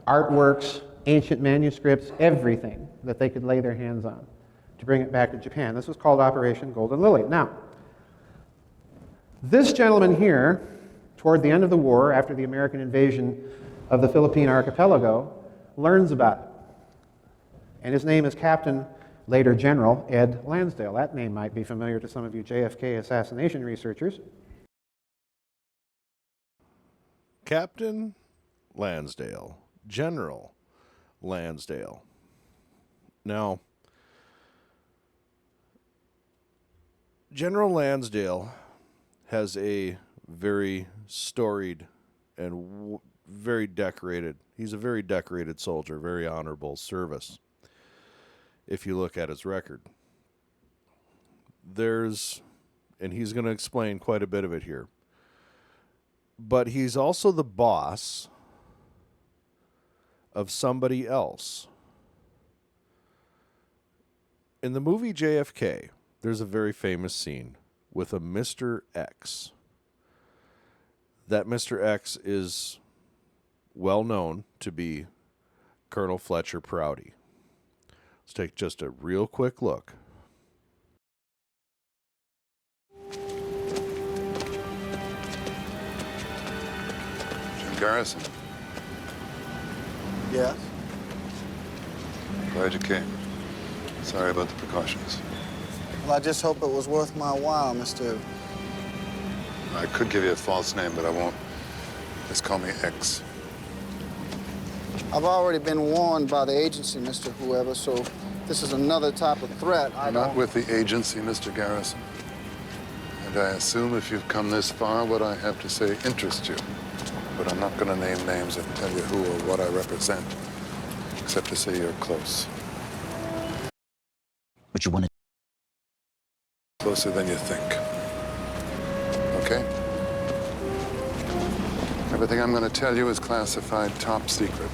artworks, ancient manuscripts, everything that they could lay their hands on to bring it back to Japan. This was called Operation Golden Lily. Now, this gentleman here, toward the end of the war, after the American invasion of the Philippine archipelago, learns about it. And his name is Captain, later General, Ed Lansdale. That name might be familiar to some of you JFK assassination researchers. Captain Lansdale, General Lansdale. Now, General Lansdale has a very storied and very decorated, he's a very decorated soldier, very honorable service. If you look at his record, and he's going to explain quite a bit of it here, but he's also the boss of somebody else. In the movie JFK, there's a very famous scene with a Mr. X. That Mr. X is well known to be Colonel Fletcher Prouty. Let's take just a real quick look. Jim Garrison. Yes? Glad you came. Sorry about the precautions. Well, I just hope it was worth my while, Mr. I could give you a false name, but I won't. Just call me X. I've already been warned by the agency, Mr. Whoever, so this is another type of threat. I'm not with the agency, Mr. Garrison. And I assume if you've come this far, what I have to say interests you. But I'm not going to name names and tell you who or what I represent, except to say you're close. But you want to... Closer than you think. Okay? Everything I'm going to tell you is classified top secret.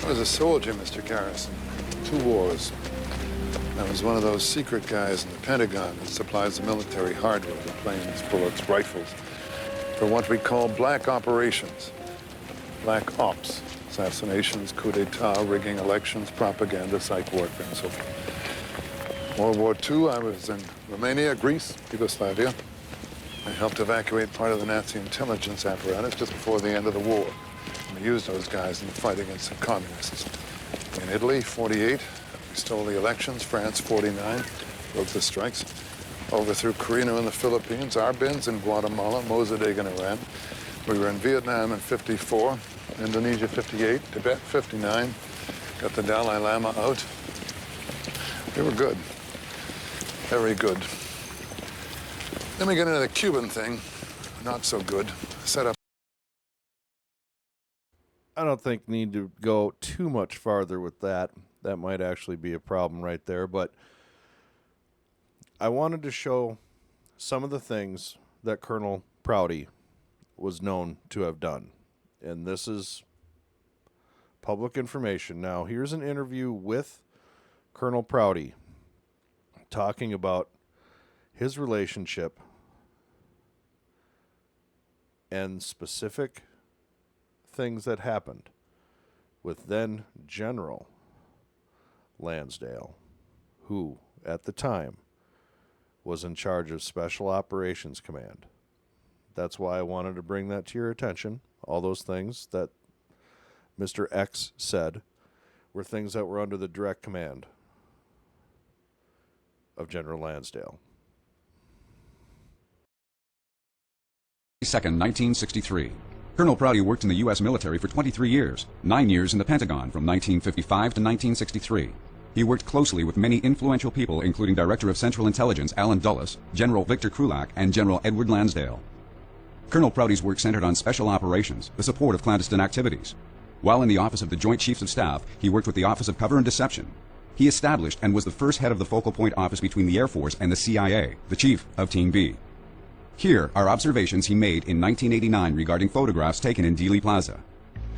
I was a soldier, Mr. Garrison. 2 wars. I was one of those secret guys in the Pentagon that supplies the military hardware, the planes, bullets, rifles, for what we call black operations. Black ops. Assassinations, coup d'etat, rigging elections, propaganda, psych warfare, and so forth. World War II, I was in Romania, Greece, Yugoslavia. I helped evacuate part of the Nazi intelligence apparatus just before the end of the war. And we used those guys in the fight against the communists. In Italy, 48, we stole the elections. France, 49, broke the strikes. Overthrew Carino in the Philippines, Arbenz in Guatemala, Mossadegh in Iran. We were in Vietnam in 54, Indonesia 58, Tibet 59. Got the Dalai Lama out. We were good. Very good. Then we get into the Cuban thing. Not so good. Set up. I don't think need to go too much farther with that. That might actually be a problem right there, but I wanted to show some of the things that Colonel Prouty was known to have done. And this is public information. Now, here's an interview with Colonel Prouty talking about his relationship and specific things that happened with then General Lansdale, who, at the time, was in charge of Special Operations Command. That's why I wanted to bring that to your attention. All those things that Mr. X said were things that were under the direct command of General Lansdale. 2nd, 1963. Colonel Prouty worked in the U.S. military for 23 years, 9 years in the Pentagon from 1955 to 1963. He worked closely with many influential people, including Director of Central Intelligence Allen Dulles, General Victor Krulak, and General Edward Lansdale. Colonel Prouty's work centered on special operations, the support of clandestine activities. While in the Office of the Joint Chiefs of Staff, he worked with the Office of Cover and Deception. He established and was the first head of the focal point office between the Air Force and the CIA, the chief of Team B. Here are observations he made in 1989 regarding photographs taken in Dealey Plaza.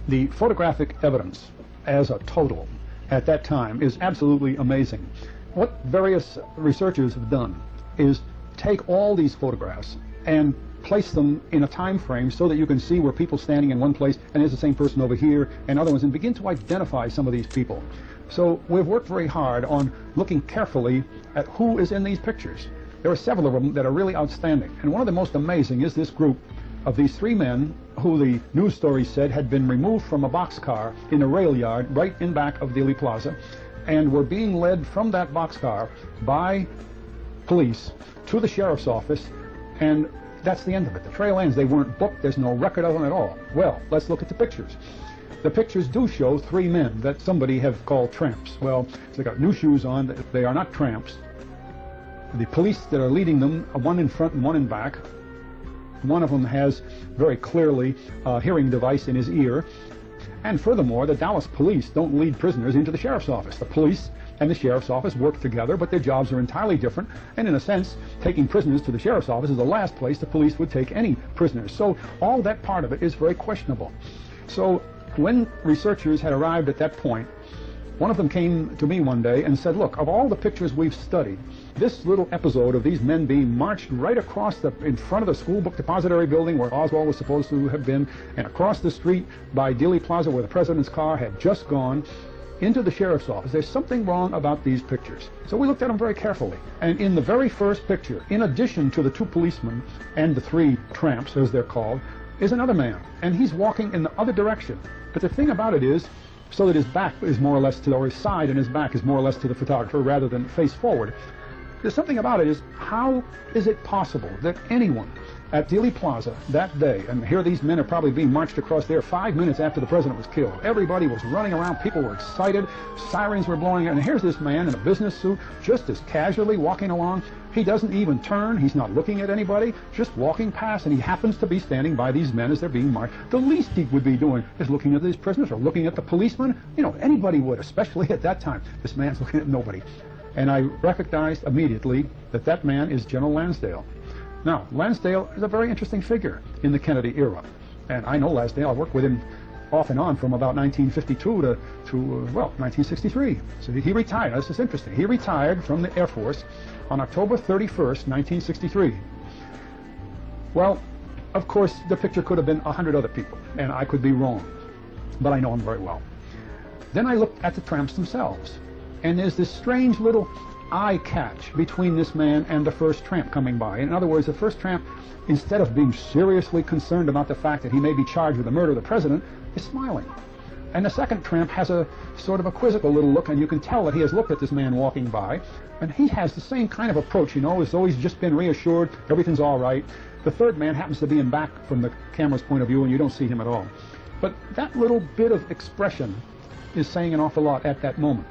The photographic evidence as a total at that time is absolutely amazing. What various researchers have done is take all these photographs and place them in a time frame so that you can see where people standing in one place and there's the same person over here and other ones, and begin to identify some of these people. So we've worked very hard on looking carefully at who is in these pictures. There are several of them that are really outstanding, and one of the most amazing is this group of these three men who the news story said had been removed from a boxcar in a rail yard right in back of Dealey Plaza and were being led from that boxcar by police to the sheriff's office, and that's the end of it. The trail ends. They weren't booked. There's no record of them at all. Well, let's look at the pictures. The pictures do show three men that somebody have called tramps. Well, they got new shoes on. They are not tramps. The police that are leading them, one in front and one in back. One of them has very clearly a hearing device in his ear. And furthermore, the Dallas police don't lead prisoners into the sheriff's office. The police and the sheriff's office work together, but their jobs are entirely different. And in a sense, taking prisoners to the sheriff's office is the last place the police would take any prisoners. So all that part of it is very questionable. So when researchers had arrived at that point, one of them came to me one day and said, look, of all the pictures we've studied, this little episode of these men being marched right across in front of the school book depository building where Oswald was supposed to have been, and across the street by Dealey Plaza where the president's car had just gone, into the sheriff's office. There's something wrong about these pictures. So we looked at them very carefully. And in the very first picture, in addition to the two policemen and the three tramps, as they're called, is another man. And he's walking in the other direction. But the thing about it is, so that his back is more or less to, or his side and his back is more or less to the photographer rather than face forward. There's something about it is, how is it possible that anyone at Dealey Plaza that day, and here these men are probably being marched across there 5 minutes after the president was killed. Everybody was running around, people were excited, sirens were blowing, and here's this man in a business suit just as casually walking along. He doesn't even turn, he's not looking at anybody, just walking past, and he happens to be standing by these men as they're being marched. The least he would be doing is looking at these prisoners or looking at the policemen. You know, anybody would, especially at that time. This man's looking at nobody. And I recognized immediately that that man is General Lansdale. Now, Lansdale is a very interesting figure in the Kennedy era. And I know Lansdale. I worked with him off and on from about 1952 to 1963. So he retired. This is interesting. He retired from the Air Force on October 31st, 1963. Well, of course, the picture could have been 100 other people, and I could be wrong. But I know him very well. Then I looked at the tramps themselves. And there's this strange little eye catch between this man and the first tramp coming by. In other words, the first tramp, instead of being seriously concerned about the fact that he may be charged with the murder of the president, is smiling. And the second tramp has a sort of a quizzical little look, and you can tell that he has looked at this man walking by, and he has the same kind of approach, you know, as though he's just been reassured, everything's all right. The third man happens to be in back from the camera's point of view, and you don't see him at all. But that little bit of expression is saying an awful lot at that moment.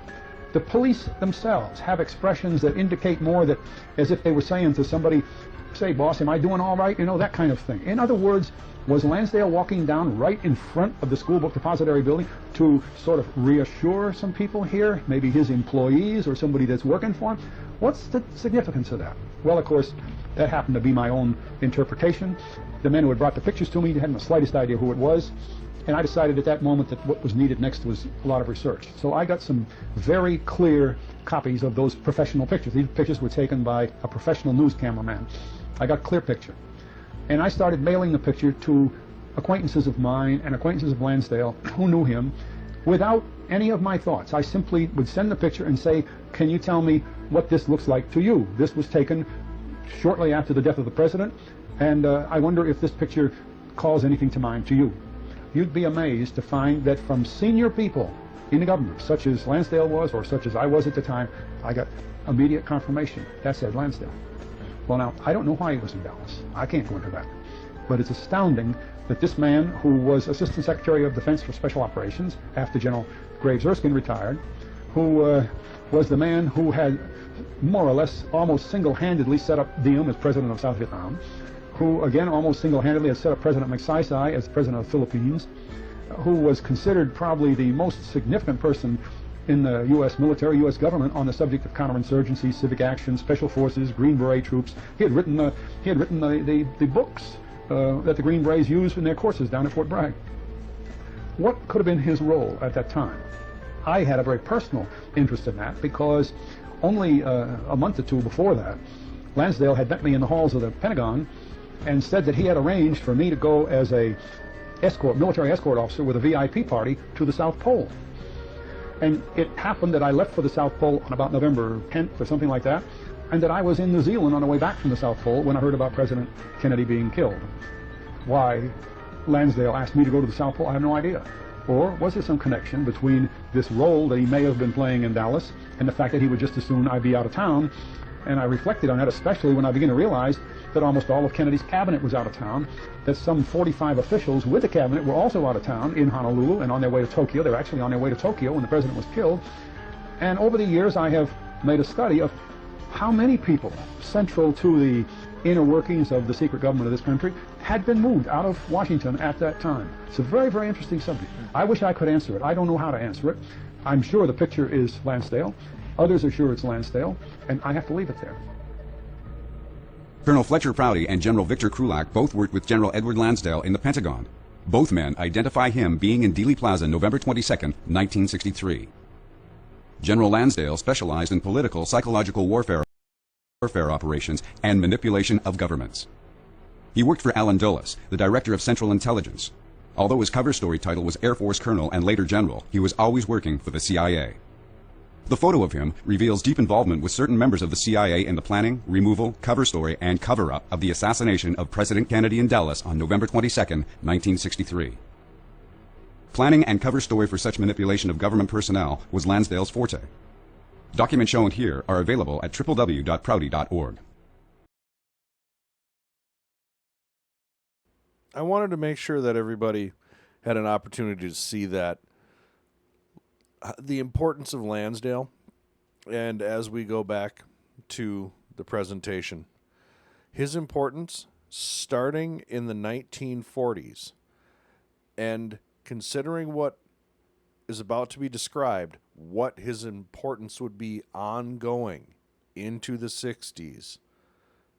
The police themselves have expressions that indicate more that as if they were saying to somebody, say, boss, am I doing all right? You know, that kind of thing. In other words, was Lansdale walking down right in front of the school book depository building to sort of reassure some people here, maybe his employees or somebody that's working for him? What's the significance of that? Well, of course, that happened to be my own interpretation. The men who had brought the pictures to me hadn't the slightest idea who it was. And I decided at that moment that what was needed next was a lot of research. So I got some very clear copies of those professional pictures. These pictures were taken by a professional news cameraman. I got clear picture. And I started mailing the picture to acquaintances of mine and acquaintances of Lansdale who knew him without any of my thoughts. I simply would send the picture and say, can you tell me what this looks like to you? This was taken shortly after the death of the president, and I wonder if this picture calls anything to mind to you. You'd be amazed to find that from senior people in the government, such as Lansdale was or such as I was at the time, I got immediate confirmation. That said Lansdale. Well, now, I don't know why he was in Dallas. I can't go into that. But it's astounding that this man, who was Assistant Secretary of Defense for Special Operations after General Graves Erskine retired, who was the man who had more or less almost single-handedly set up Diem as President of South Vietnam, who again almost single-handedly had set up President McSai as President of the Philippines, who was considered probably the most significant person in the U.S. military, U.S. government on the subject of counterinsurgency, civic action, special forces, Green Beret troops. He had written the books that the Green Berets used in their courses down at Fort Bragg. What could have been his role at that time? I had a very personal interest in that because only a month or two before that, Lansdale had met me in the halls of the Pentagon and said that he had arranged for me to go as a military escort officer with a VIP party to the South Pole. And it happened that I left for the South Pole on about November 10th or something like that, and that I was in New Zealand on the way back from the South Pole when I heard about President Kennedy being killed. Why Lansdale asked me to go to the South Pole, I have no idea. Or was there some connection between this role that he may have been playing in Dallas and the fact that he would just as soon I be out of town? And I reflected on that, especially when I began to realize that almost all of Kennedy's cabinet was out of town, that some 45 officials with the cabinet were also out of town in Honolulu and on their way to Tokyo. They were actually on their way to Tokyo when the president was killed. And over the years, I have made a study of how many people central to the inner workings of the secret government of this country had been moved out of Washington at that time. It's a very, very interesting subject. I wish I could answer it. I don't know how to answer it. I'm sure the picture is Lansdale. Others are sure it's Lansdale, and I have to leave it there. Colonel Fletcher Prouty and General Victor Krulak both worked with General Edward Lansdale in the Pentagon. Both men identify him being in Dealey Plaza November 22, 1963. General Lansdale specialized in political psychological warfare operations and manipulation of governments. He worked for Allen Dulles, the Director of Central Intelligence. Although his cover story title was Air Force Colonel and later General, he was always working for the CIA. The photo of him reveals deep involvement with certain members of the CIA in the planning, removal, cover story, and cover-up of the assassination of President Kennedy in Dallas on November 22, 1963. Planning and cover story for such manipulation of government personnel was Lansdale's forte. Documents shown here are available at www.prouty.org. I wanted to make sure that everybody had an opportunity to see that the importance of Lansdale, and as we go back to the presentation, his importance starting in the 1940s, and considering what is about to be described, what his importance would be ongoing into the 60s,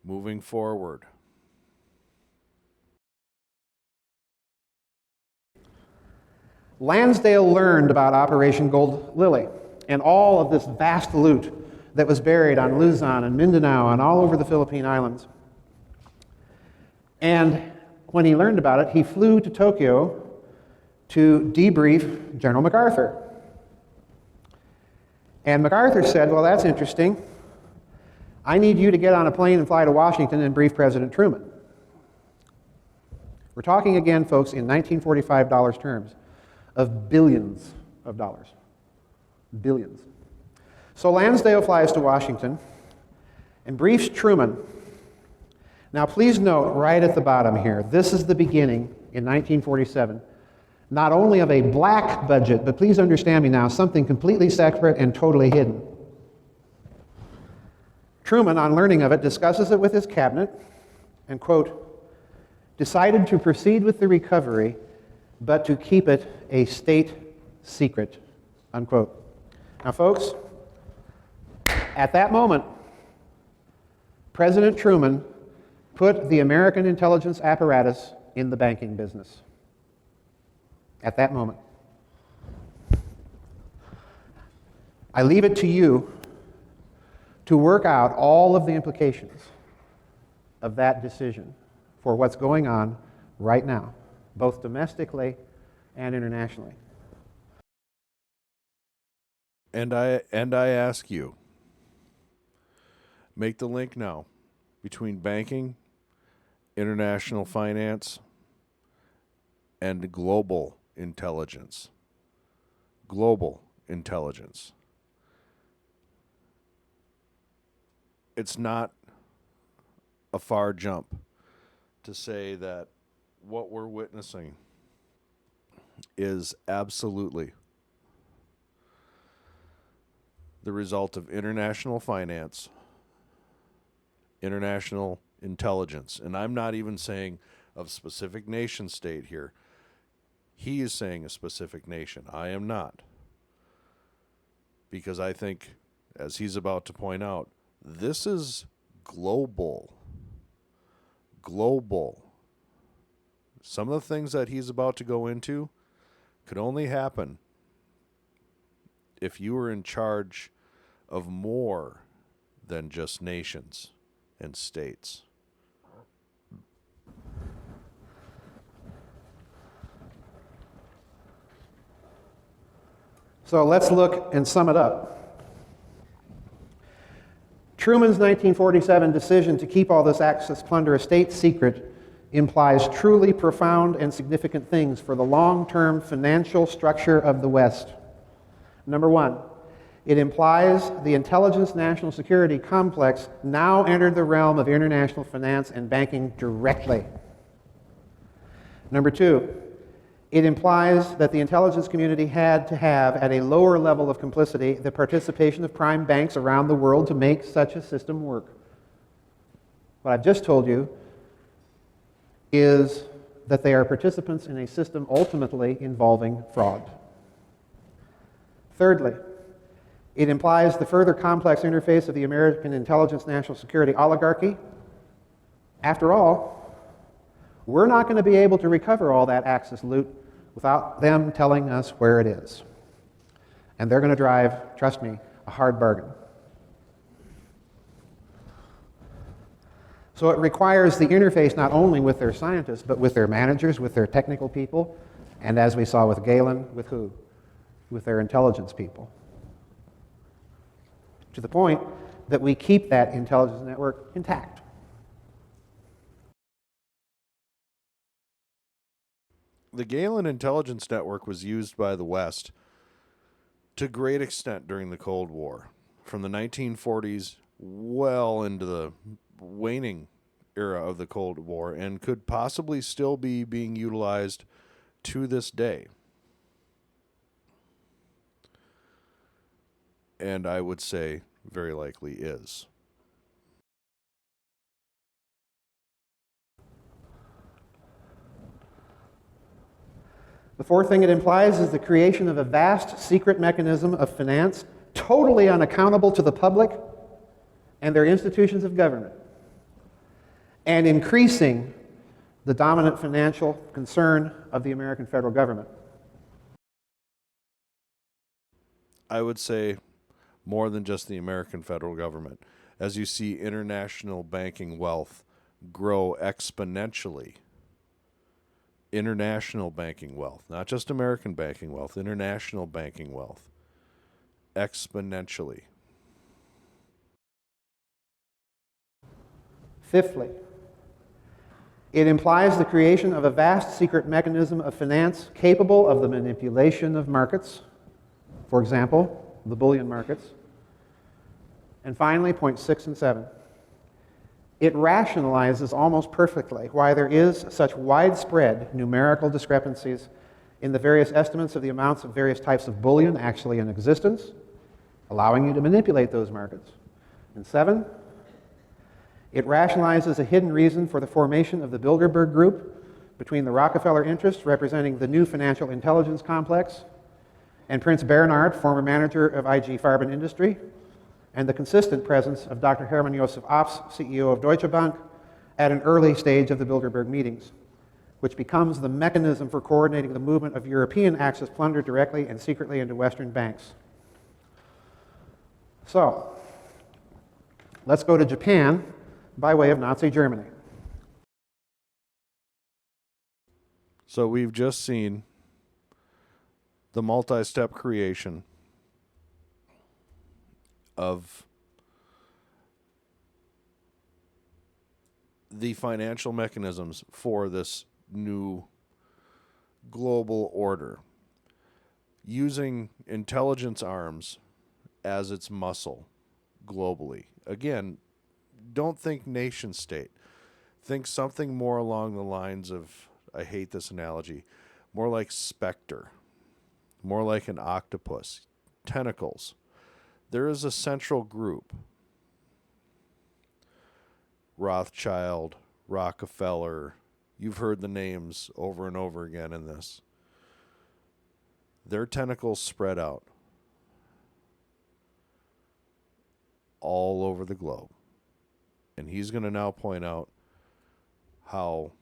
moving forward. Lansdale learned about Operation Gold Lily and all of this vast loot that was buried on Luzon and Mindanao and all over the Philippine Islands. And when he learned about it, he flew to Tokyo to debrief General MacArthur. And MacArthur said, well, that's interesting. I need you to get on a plane and fly to Washington and brief President Truman. We're talking again, folks, in 1945 dollars terms of billions of dollars. Billions. So Lansdale flies to Washington and briefs Truman. Now please note right at the bottom here, this is the beginning in 1947 not only of a black budget, but please understand me now, something completely separate and totally hidden. Truman, on learning of it, discusses it with his cabinet and, quote, decided to proceed with the recovery, but to keep it a state secret, unquote. Now, folks, at that moment, President Truman put the American intelligence apparatus in the banking business. At that moment. I leave it to you to work out all of the implications of that decision for what's going on right now, both domestically and internationally. And I ask you, make the link now between banking, international finance, and global intelligence. Global intelligence. It's not a far jump to say that what we're witnessing is absolutely the result of international finance, international intelligence. And I'm not even saying of specific nation state here. He is saying a specific nation. I am not. Because I think, as he's about to point out, this is global. Global. Some of the things that he's about to go into could only happen if you were in charge of more than just nations and states. So let's look and sum it up. Truman's 1947 decision to keep all this Axis plunder a state secret implies truly profound and significant things for the long-term financial structure of the West. Number one, it implies the intelligence national security complex now entered the realm of international finance and banking directly. Number two, it implies that the intelligence community had to have, at a lower level of complicity, the participation of prime banks around the world to make such a system work. What I've just told you is that they are participants in a system ultimately involving fraud. Thirdly, it implies the further complex interface of the American intelligence national security oligarchy. After all, we're not going to be able to recover all that Axis loot without them telling us where it is. And they're going to drive, trust me, a hard bargain. So it requires the interface not only with their scientists, but with their managers, with their technical people, and as we saw with Galen, with who? With their intelligence people. To the point that we keep that intelligence network intact. The Galen Intelligence Network was used by the West to great extent during the Cold War, from the 1940s well into the waning era of the Cold War, and could possibly still be being utilized to this day. And I would say very likely is. The fourth thing it implies is the creation of a vast secret mechanism of finance, totally unaccountable to the public and their institutions of government, and increasing the dominant financial concern of the American federal government. I would say more than just the American federal government, as you see international banking wealth grow exponentially. International banking wealth, not just American banking wealth, international banking wealth, exponentially. Fifthly, it implies the creation of a vast secret mechanism of finance capable of the manipulation of markets, for example, the bullion markets. And finally, points 6 and 7. It rationalizes almost perfectly why there is such widespread numerical discrepancies in the various estimates of the amounts of various types of bullion actually in existence, allowing you to manipulate those markets. And 7, it rationalizes a hidden reason for the formation of the Bilderberg Group between the Rockefeller interests representing the new financial intelligence complex and Prince Bernhard, former manager of IG Farben Industry, and the consistent presence of Dr. Hermann Josef Ops, CEO of Deutsche Bank, at an early stage of the Bilderberg meetings, which becomes the mechanism for coordinating the movement of European Axis plunder directly and secretly into Western banks. So, let's go to Japan by way of Nazi Germany. So we've just seen the multi-step creation of the financial mechanisms for this new global order, using intelligence arms as its muscle globally. Again, don't think nation state. Think something more along the lines of, I hate this analogy, more like Spectre, more like an octopus, tentacles. There is a central group. Rothschild, Rockefeller, you've heard the names over and over again in this. Their tentacles spread out all over the globe. And he's going to now point out how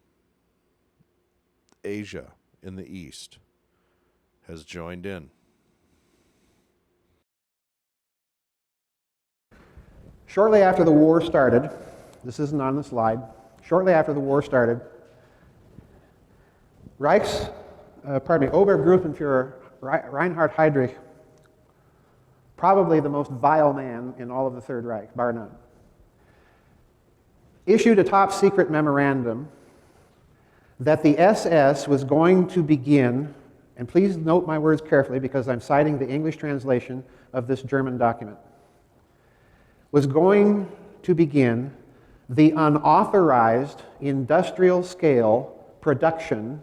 Asia in the East has joined in. Shortly after the war started, this isn't on the slide, shortly after the war started, Obergruppenführer Reinhard Heydrich, probably the most vile man in all of the Third Reich, bar none, issued a top secret memorandum that the SS was going to begin, and please note my words carefully because I'm citing the English translation of this German document, was going to begin the unauthorized industrial scale production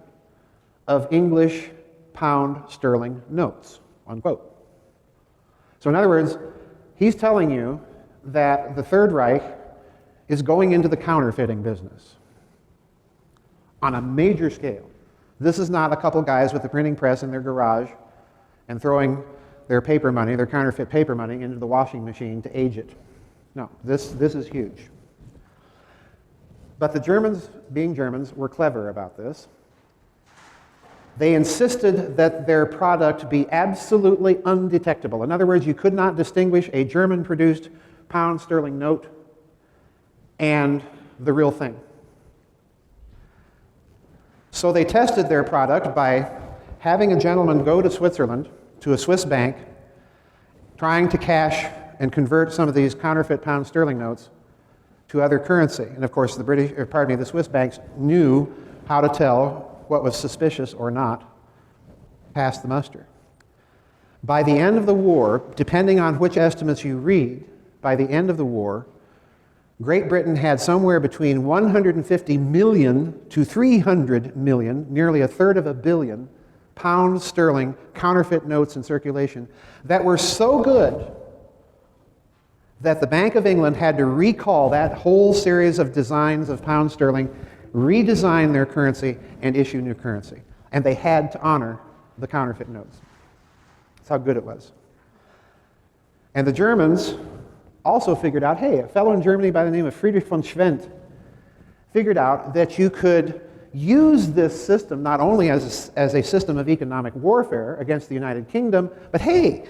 of English pound sterling notes, unquote. So in other words, he's telling you that the Third Reich is going into the counterfeiting business on a major scale. This is not a couple guys with a printing press in their garage and throwing their paper money, their counterfeit paper money, into the washing machine to age it. No, this is huge. But the Germans, being Germans, were clever about this. They insisted that their product be absolutely undetectable. In other words, you could not distinguish a German-produced pound sterling note and the real thing. So they tested their product by having a gentleman go to Switzerland, to a Swiss bank, trying to cash and convert some of these counterfeit pound sterling notes to other currency. And of course, the Swiss banks knew how to tell what was suspicious or not, passed the muster. By the end of the war, depending on which estimates you read, by the end of the war, Great Britain had somewhere between 150 million to 300 million, nearly a third of a billion, pound sterling counterfeit notes in circulation that were so good that the Bank of England had to recall that whole series of designs of pound sterling, redesign their currency, and issue new currency. And they had to honor the counterfeit notes. That's how good it was. And the Germans also figured out, hey, a fellow in Germany by the name of Friedrich von Schwendt figured out that you could use this system not only as a system of economic warfare against the United Kingdom, but hey,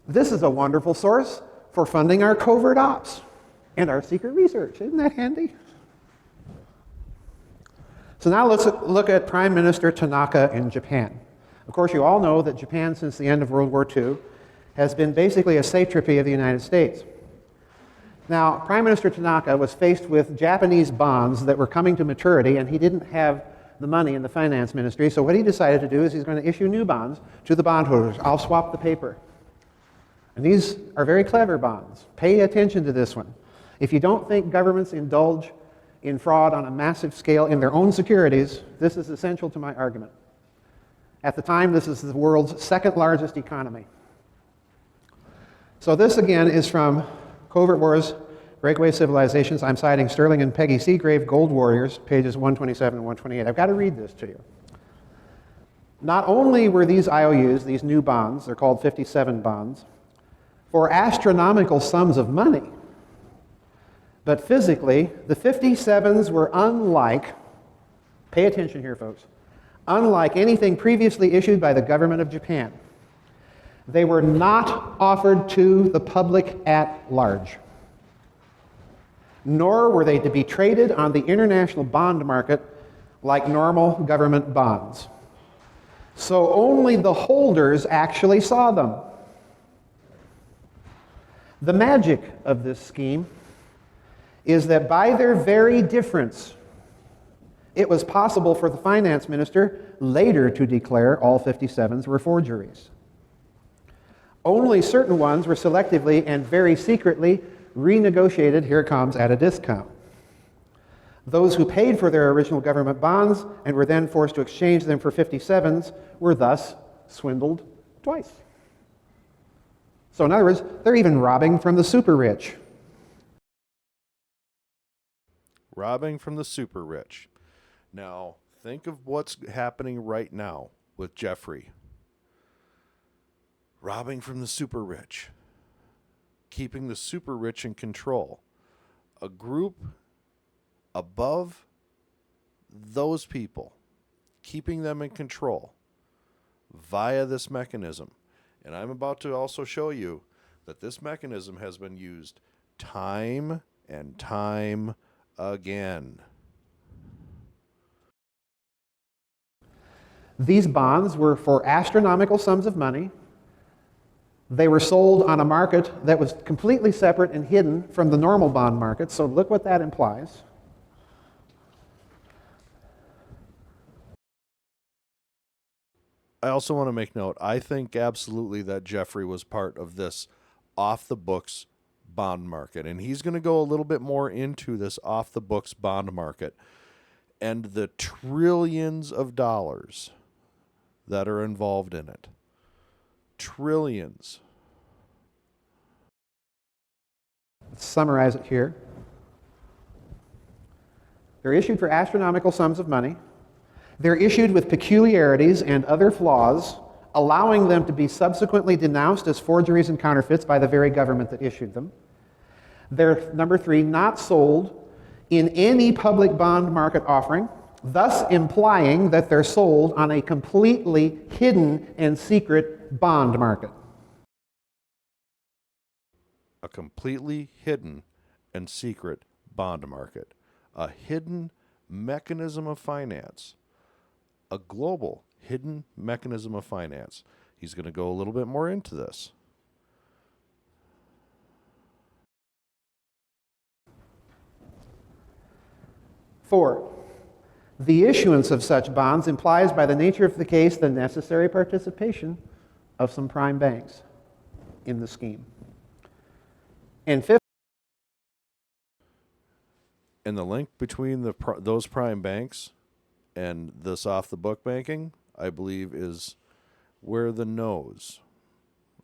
this is a wonderful source for funding our covert ops and our secret research. Isn't that handy? So now let's look at Prime Minister Tanaka in Japan. Of course, you all know that Japan, since the end of World War II, has been basically a satrapy of the United States. Now, Prime Minister Tanaka was faced with Japanese bonds that were coming to maturity, and he didn't have the money in the finance ministry, so what he decided to do is he's going to issue new bonds to the bondholders. I'll swap the paper. And these are very clever bonds. Pay attention to this one. If you don't think governments indulge in fraud on a massive scale in their own securities, this is essential to my argument. At the time, this is the world's second largest economy. So this again is from Covert Wars, Breakaway Civilizations. I'm citing Sterling and Peggy Seagrave, Gold Warriors, pages 127 and 128. I've got to read this to you. Not only were these IOUs, these new bonds, they're called 57 bonds, for astronomical sums of money, but physically, the 57s were unlike, pay attention here, folks, unlike anything previously issued by the government of Japan. They were not offered to the public at large, nor were they to be traded on the international bond market like normal government bonds. So only the holders actually saw them. The magic of this scheme is that by their very difference, it was possible for the finance minister later to declare all 57s were forgeries. Only certain ones were selectively and very secretly renegotiated, here it comes, at a discount. Those who paid for their original government bonds and were then forced to exchange them for 57s were thus swindled twice. So in other words, they're even robbing from the super rich. Robbing from the super rich. Now, think of what's happening right now with Jeffrey. Robbing from the super rich. Keeping the super rich in control. A group above those people. Keeping them in control via this mechanism. And I'm about to also show you that this mechanism has been used time and time again. These bonds were for astronomical sums of money. They were sold on a market that was completely separate and hidden from the normal bond market. So look what that implies. I also want to make note, I think absolutely that Jeffrey was part of this off-the-books bond market. And he's going to go a little bit more into this off-the-books bond market and the trillions of dollars that are involved in it. Trillions. Let's summarize it here. They're issued for astronomical sums of money. They're issued with peculiarities and other flaws, allowing them to be subsequently denounced as forgeries and counterfeits by the very government that issued them. They're, number three, not sold in any public bond market offering, thus implying that they're sold on a completely hidden and secret bond market. A completely hidden and secret bond market. A hidden mechanism of finance. A global hidden mechanism of finance. He's going to go a little bit more into this. Four, the issuance of such bonds implies by the nature of the case the necessary participation of some prime banks in the scheme. And fifth, and the link between those prime banks and this off-the-book banking, I believe, is where the nose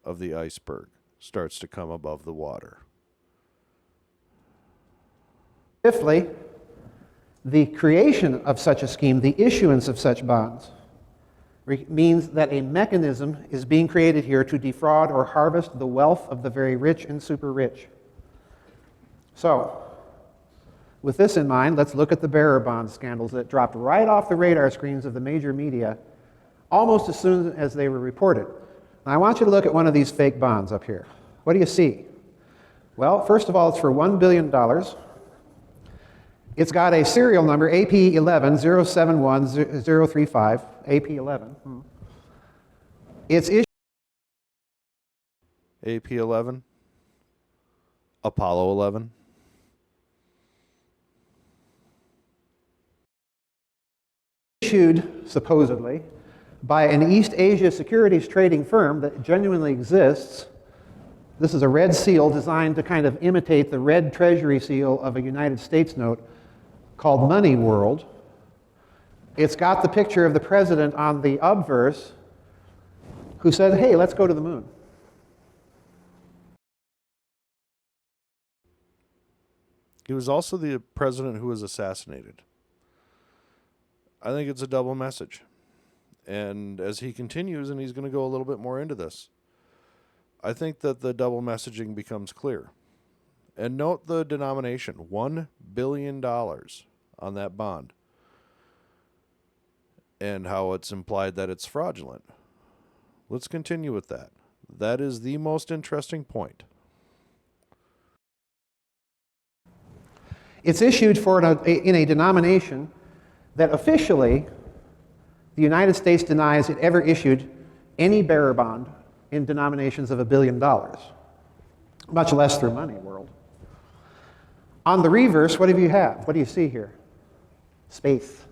of the iceberg starts to come above the water. fifthly, the creation of such a scheme, the issuance of such bonds, means that a mechanism is being created here to defraud or harvest the wealth of the very rich and super rich. So, with this in mind, let's look at the bearer bond scandals that dropped right off the radar screens of the major media almost as soon as they were reported. Now, I want you to look at one of these fake bonds up here. What do you see? Well, first of all, it's for $1 billion. It's got a serial number, AP11 071035, AP11. It's issued AP11, Apollo 11. Issued, supposedly, by an East Asia securities trading firm that genuinely exists. This is a red seal designed to kind of imitate the red treasury seal of a United States note called Money World. It's got the picture of the president on the obverse who said, hey, let's go to the moon. He was also the president who was assassinated. I think it's a double message. And as he continues, and he's going to go a little bit more into this, I think that the double messaging becomes clear. And note the denomination, $1 billion on that bond. And how it's implied that it's fraudulent. Let's continue with that. That is the most interesting point. It's issued in a denomination that officially the United States denies it ever issued any bearer bond in denominations of $1 billion, much less through money world. On the reverse, what do you have? What do you see here? Space.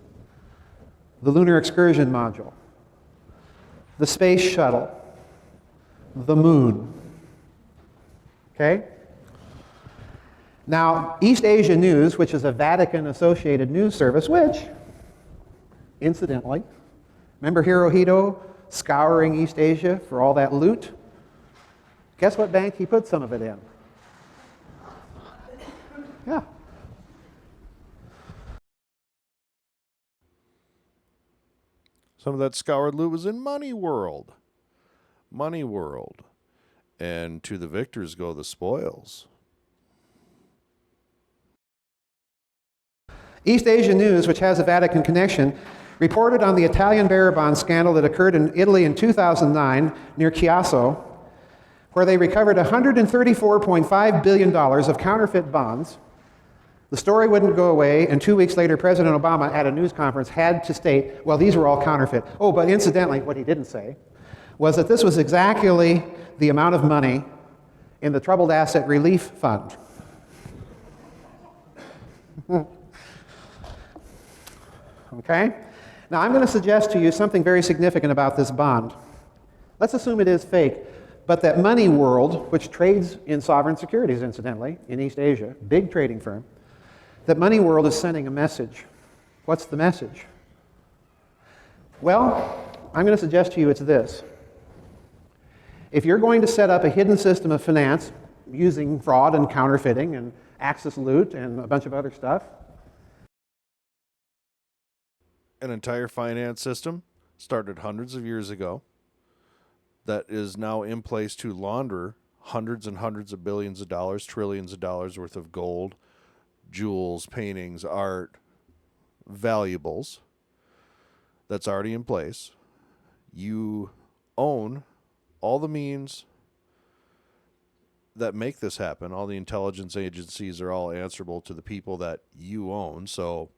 The lunar excursion module, the space shuttle, the moon. Okay? Now, East Asia News, which is a Vatican-associated news service, which, incidentally, remember Hirohito scouring East Asia for all that loot? Guess what bank he put some of it in? Yeah. Some of that scoured loot was in Money World. Money World. And to the victors go the spoils. East Asia News, which has a Vatican connection, reported on the Italian bearer bond scandal that occurred in Italy in 2009 near Chiasso, where they recovered $134.5 billion of counterfeit bonds. The story wouldn't go away, and 2 weeks later, President Obama, at a news conference, had to state, well, these were all counterfeit. Oh, but incidentally, what he didn't say was that this was exactly the amount of money in the Troubled Asset Relief Fund. Okay? Now, I'm going to suggest to you something very significant about this bond. Let's assume it is fake, but that Money World, which trades in sovereign securities, incidentally, in East Asia, big trading firm, that Money World is sending a message. What's the message? Well, I'm going to suggest to you it's this. If you're going to set up a hidden system of finance using fraud and counterfeiting and Axis loot and a bunch of other stuff, an entire finance system started hundreds of years ago that is now in place to launder hundreds and hundreds of billions of dollars, trillions of dollars worth of gold, jewels, paintings, art, valuables. That's already in place. You own all the means that make this happen. All the intelligence agencies are all answerable to the people that you own, so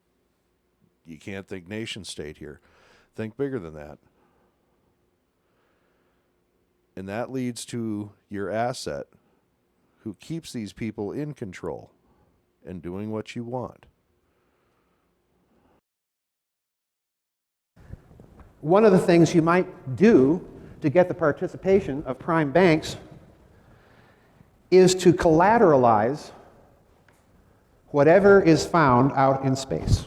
you can't think nation state here. Think bigger than that. And that leads to your asset who keeps these people in control and doing what you want. One of the things you might do to get the participation of prime banks is to collateralize whatever is found out in space.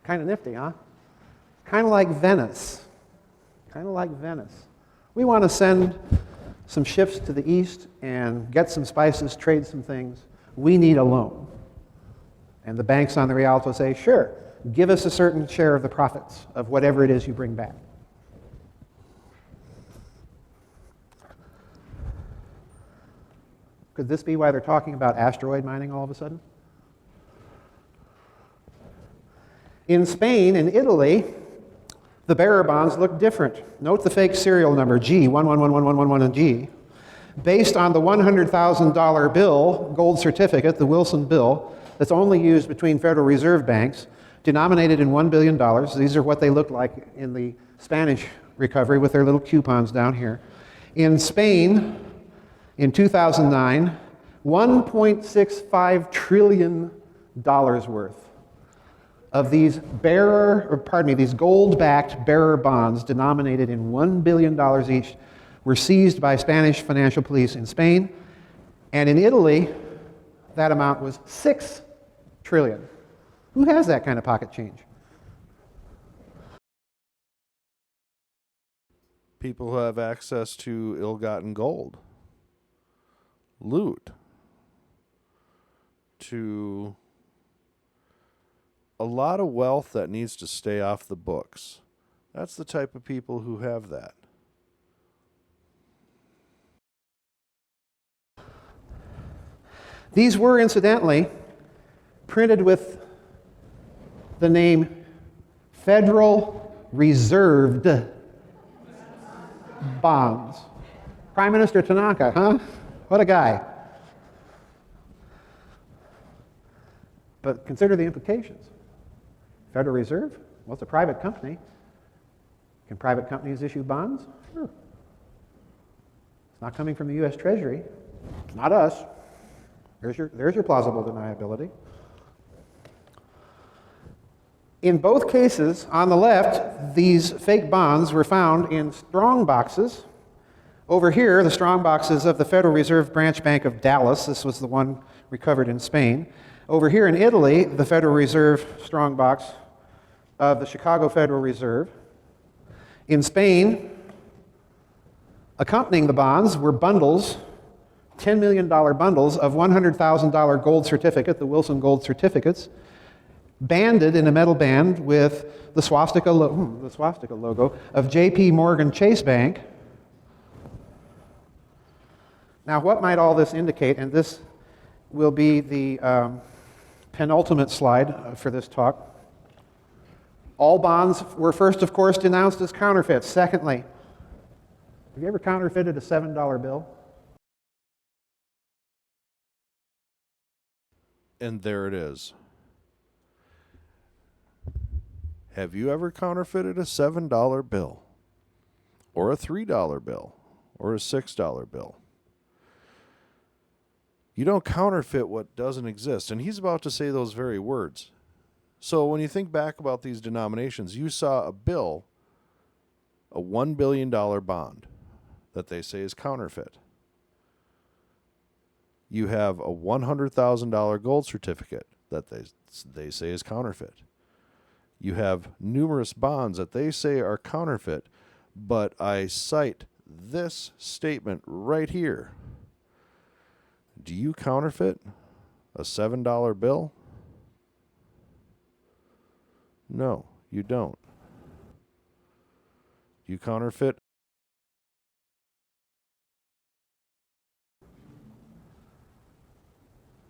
Kind of nifty, huh? Kind of like Venice. Kind of like Venice. We want to send some ships to the east and get some spices, trade some things. We need a loan. And the banks on the Rialto say, sure, give us a certain share of the profits of whatever it is you bring back. Could this be why they're talking about asteroid mining all of a sudden? In Spain and Italy, the bearer bonds look different. Note the fake serial number, G, 11111111 and G, based on the $100,000 bill, gold certificate, the Wilson bill, that's only used between Federal Reserve banks, denominated in $1 billion. These are what they look like in the Spanish recovery with their little coupons down here. In Spain, in 2009, $1.65 trillion worth of these these gold-backed bearer bonds denominated in $1 billion each were seized by Spanish financial police in Spain. And in Italy, that amount was $6 trillion. Who has that kind of pocket change? People who have access to ill-gotten gold, loot, to a lot of wealth that needs to stay off the books. That's the type of people who have that. These were, incidentally, printed with the name Federal Reserved bonds. Prime Minister Tanaka, huh? What a guy. But consider the implications. Federal Reserve? Well, it's a private company. Can private companies issue bonds? Sure. It's not coming from the U.S. Treasury. It's not us. There's your plausible deniability. In both cases, on the left, these fake bonds were found in strong boxes. Over here, the strong boxes of the Federal Reserve Branch Bank of Dallas. This was the one recovered in Spain. Over here in Italy, the Federal Reserve strong box of the Chicago Federal Reserve. In Spain, accompanying the bonds were bundles, $10 million bundles of $100,000 gold certificate, the Wilson gold certificates, banded in a metal band with the swastika logo of J.P. Morgan Chase Bank. Now, what might all this indicate? And this will be the penultimate slide for this talk. All bonds were first, of course, denounced as counterfeits. Secondly, have you ever counterfeited a $7 bill? And there it is. Have you ever counterfeited a $7 bill? Or a $3 bill? Or a $6 bill? You don't counterfeit what doesn't exist. And he's about to say those very words. So when you think back about these denominations, you saw a bill, a $1 billion bond that they say is counterfeit. You have a $100,000 gold certificate that they say is counterfeit. You have numerous bonds that they say are counterfeit, but I cite this statement right here. Do you counterfeit a $7 bill? No, you don't. You counterfeit.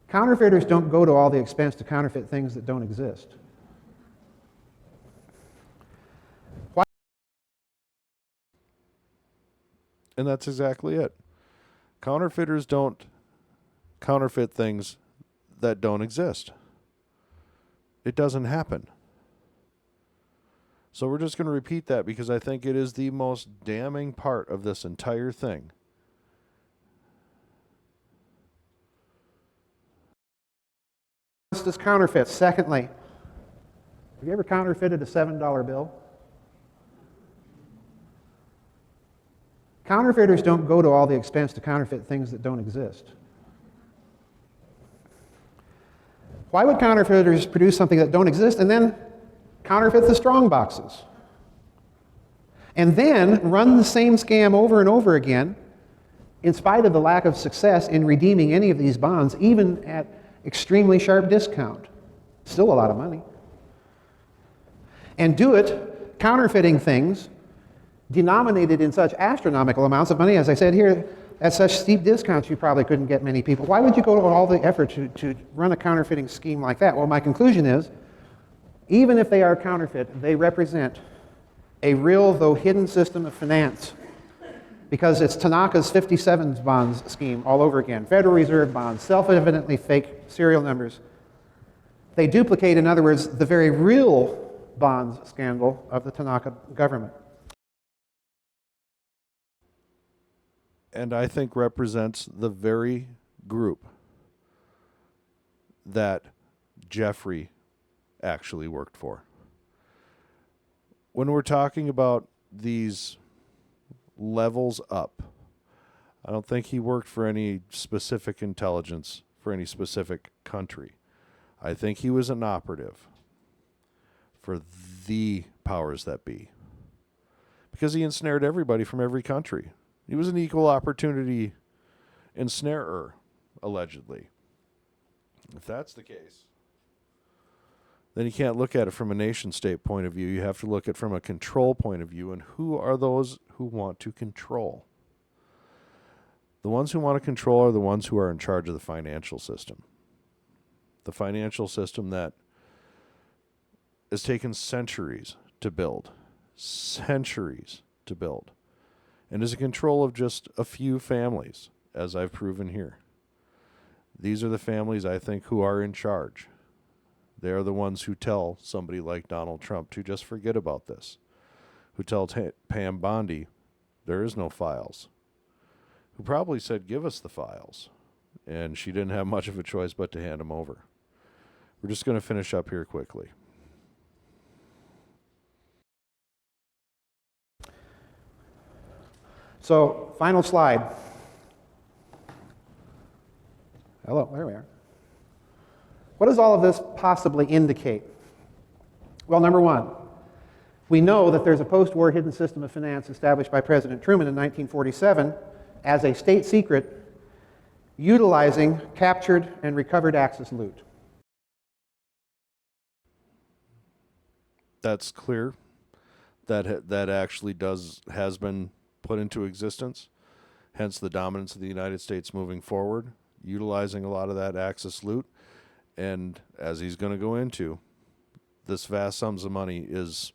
Counterfeiters don't go to all the expense to counterfeit things that don't exist. Why? And that's exactly it. Counterfeiters don't counterfeit things that don't exist. It doesn't happen. So we're just going to repeat that because I think it is the most damning part of this entire thing. As counterfeits. Secondly, have you ever counterfeited a $7 bill? Counterfeiters don't go to all the expense to counterfeit things that don't exist. Why would counterfeiters produce something that don't exist and then counterfeit the strong boxes? And then run the same scam over and over again in spite of the lack of success in redeeming any of these bonds, even at extremely sharp discount. Still a lot of money. And do it counterfeiting things denominated in such astronomical amounts of money, as I said here, at such steep discounts you probably couldn't get many people. Why would you go to all the effort to run a counterfeiting scheme like that? Well, my conclusion is, even if they are counterfeit, they represent a real, though hidden, system of finance. Because it's Tanaka's 57 bonds scheme all over again. Federal Reserve bonds, self-evidently fake serial numbers. They duplicate, in other words, the very real bonds scandal of the Tanaka government. And I think represents the very group that Jeffrey actually worked for. When we're talking about these levels up, I don't think he worked for any specific intelligence for any specific country. I think he was an operative. for the powers that be. Because he ensnared everybody from every country. He was an equal opportunity ensnarer, allegedly. If that's the case, then you can't look at it from a nation-state point of view. You have to look at it from a control point of view. And who are those who want to control? The ones who want to control are the ones who are in charge of the financial system. The financial system that has taken centuries to build. Centuries to build. And is in control of just a few families, as I've proven here. These are the families, I think, who are in charge. They are the ones who tell somebody like Donald Trump to just forget about this. Who tell Pam Bondi there is no files. Who probably said, give us the files. And she didn't have much of a choice but to hand them over. We're just going to finish up here quickly. So, final slide. Hello, there we are. What does all of this possibly indicate? Well, number one, we know that there's a post-war hidden system of finance established by President Truman in 1947 as a state secret, utilizing captured and recovered Axis loot. That's clear. That actually has been put into existence. Hence the dominance of the United States moving forward, utilizing a lot of that Axis loot. And as he's going to go into, this vast sums of money is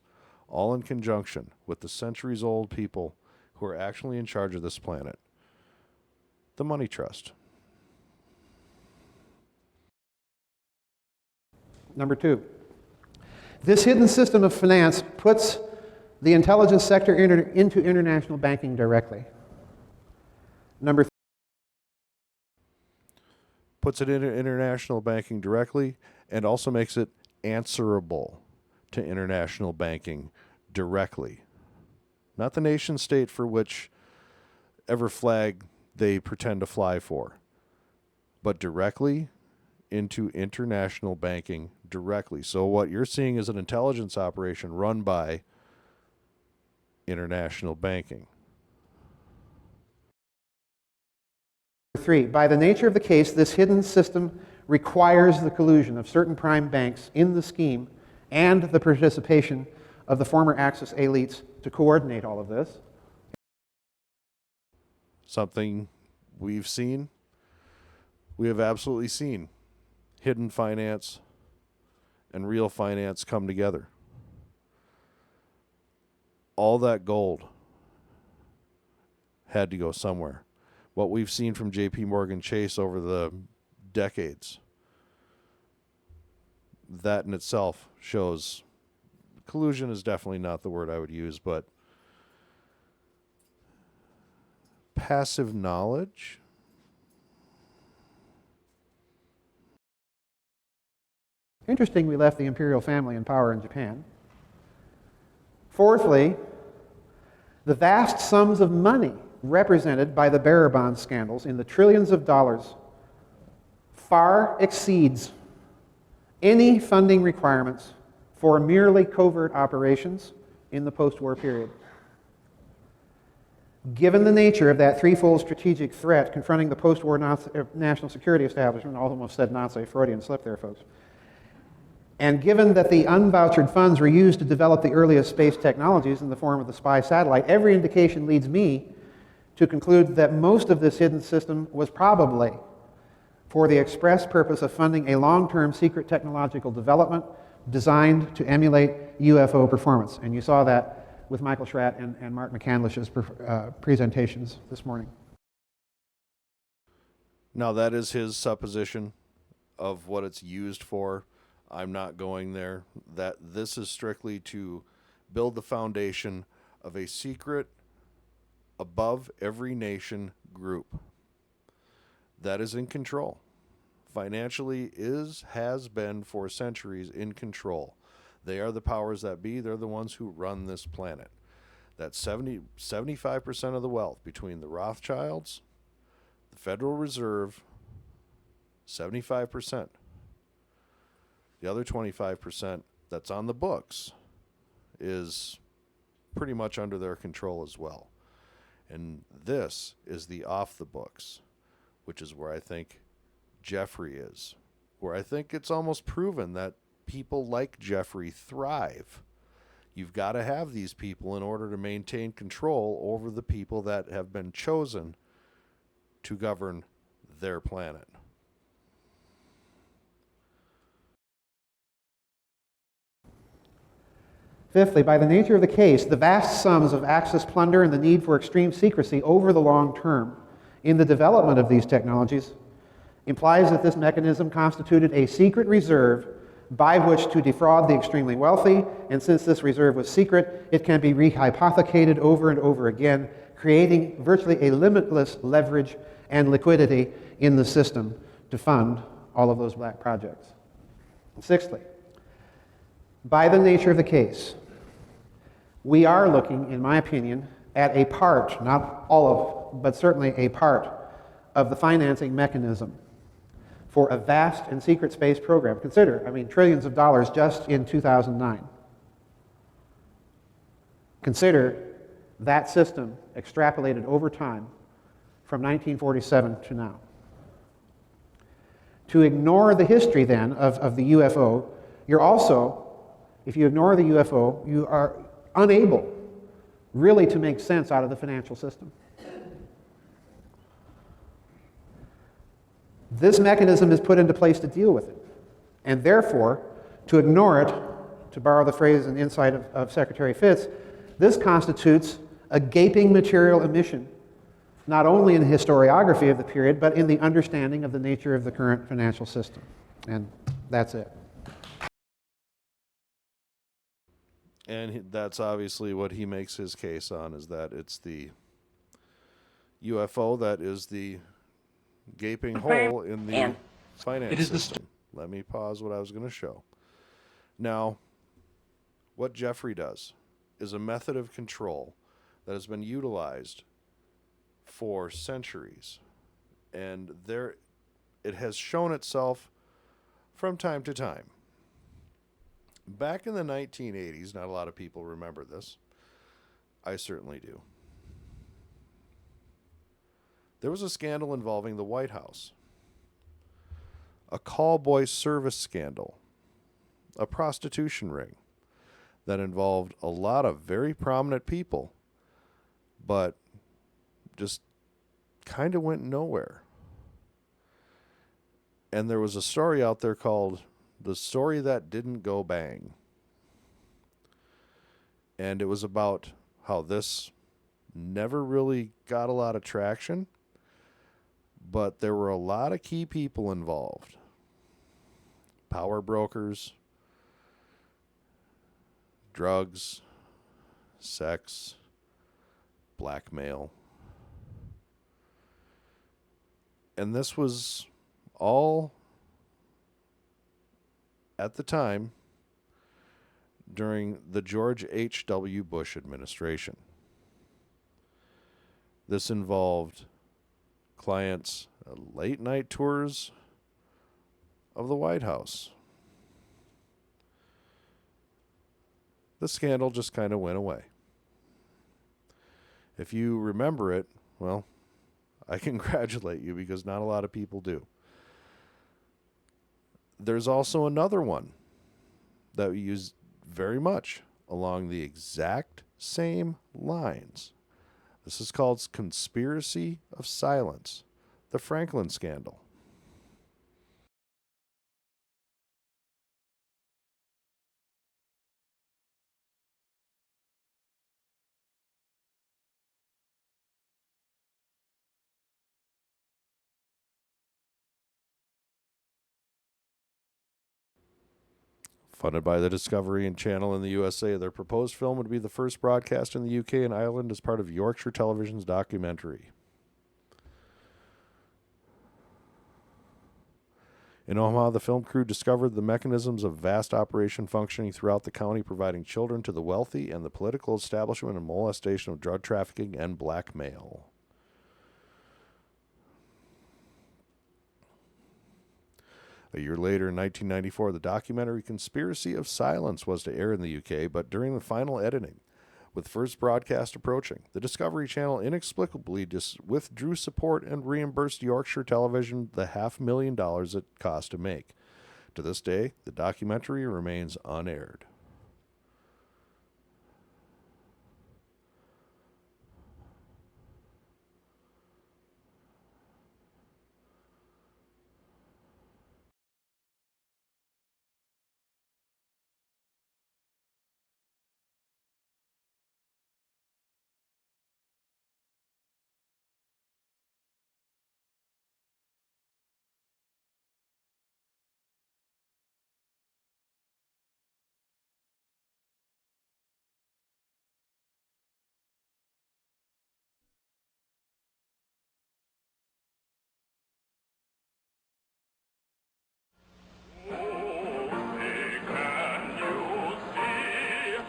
all in conjunction with the centuries-old people who are actually in charge of this planet. The money trust. Number two, this hidden system of finance puts the intelligence sector into international banking directly. Number three, puts it into international banking directly and also makes it answerable to international banking directly. Not the nation state for which ever flag they pretend to fly for, but directly into international banking directly. So what you're seeing is an intelligence operation run by international banking. three, by the nature of the case, this hidden system requires the collusion of certain prime banks in the scheme and the participation of the former Axis elites to coordinate all of this. Something we've seen, we have absolutely seen hidden finance and real finance come together. All that gold had to go somewhere. What we've seen from J.P. Morgan Chase over the decades, that in itself shows collusion is definitely not the word I would use, but passive knowledge. Interesting, we left the imperial family in power in Japan. Fourthly, the vast sums of money represented by the bearer bond scandals in the trillions of dollars far exceeds any funding requirements for merely covert operations in the post-war period. Given the nature of that threefold strategic threat confronting the post-war national security establishment, I almost said Nazi, Freudian slip there, folks, and given that the unvouchered funds were used to develop the earliest space technologies in the form of the spy satellite, every indication leads me to conclude that most of this hidden system was probably for the express purpose of funding a long-term secret technological development designed to emulate UFO performance. And you saw that with Michael Schratt and Mark McCandlish's presentations this morning. Now, that is his supposition of what it's used for. I'm not going there. That this is strictly to build the foundation of a secret above every nation group that is in control. Financially has been for centuries in control. They are the powers that be. They're the ones who run this planet. That's 75% of the wealth between the Rothschilds, the Federal Reserve, 75%. The other 25% that's on the books is pretty much under their control as well. And this is the off the books, which is where I think Jeffrey is, where I think it's almost proven that people like Jeffrey thrive. You've got to have these people in order to maintain control over the people that have been chosen to govern their planet. Fifthly, by the nature of the case, the vast sums of Axis plunder and the need for extreme secrecy over the long term in the development of these technologies implies that this mechanism constituted a secret reserve by which to defraud the extremely wealthy, and since this reserve was secret, it can be rehypothecated over and over again, creating virtually a limitless leverage and liquidity in the system to fund all of those black projects. And sixthly, by the nature of the case, we are looking, in my opinion, at a part, not all of, but certainly a part of the financing mechanism for a vast and secret space program. Consider, trillions of dollars just in 2009. Consider that system extrapolated over time from 1947 to now. To ignore the history then of the UFO, you're also, if you ignore the UFO, you are unable really to make sense out of the financial system. This mechanism is put into place to deal with it. And therefore, to ignore it, to borrow the phrase and insight of Secretary Fitz, this constitutes a gaping material omission, not only in the historiography of the period, but in the understanding of the nature of the current financial system. And that's it. And that's obviously what he makes his case on, is that it's the UFO that is the gaping hole in the finance system. Let me pause what I was going to show. Now, what Jeffrey does is a method of control that has been utilized for centuries. And it has shown itself from time to time. Back in the 1980s, not a lot of people remember this. I certainly do. There was a scandal involving the White House. A call boy service scandal. A prostitution ring that involved a lot of very prominent people, but just kind of went nowhere. And there was a story out there called The Story That Didn't Go Bang. And it was about how this never really got a lot of traction, but there were a lot of key people involved. Power brokers, drugs, sex, blackmail. And this was all at the time during the George H.W. Bush administration. This involved clients' late night tours of the White House. The scandal just kind of went away. If you remember it, well, I congratulate you, because not a lot of people do. There's also another one that we use very much along the exact same lines. This is called Conspiracy of Silence, the Franklin Scandal. Funded by the Discovery Channel in the USA, their proposed film would be the first broadcast in the UK and Ireland as part of Yorkshire Television's documentary. In Omaha, the film crew discovered the mechanisms of vast operation functioning throughout the county, providing children to the wealthy and the political establishment and molestation of drug trafficking and blackmail. A year later, in 1994, the documentary Conspiracy of Silence was to air in the UK, but during the final editing, with first broadcast approaching, the Discovery Channel inexplicably withdrew support and reimbursed Yorkshire Television the $500,000 it cost to make. To this day, the documentary remains unaired.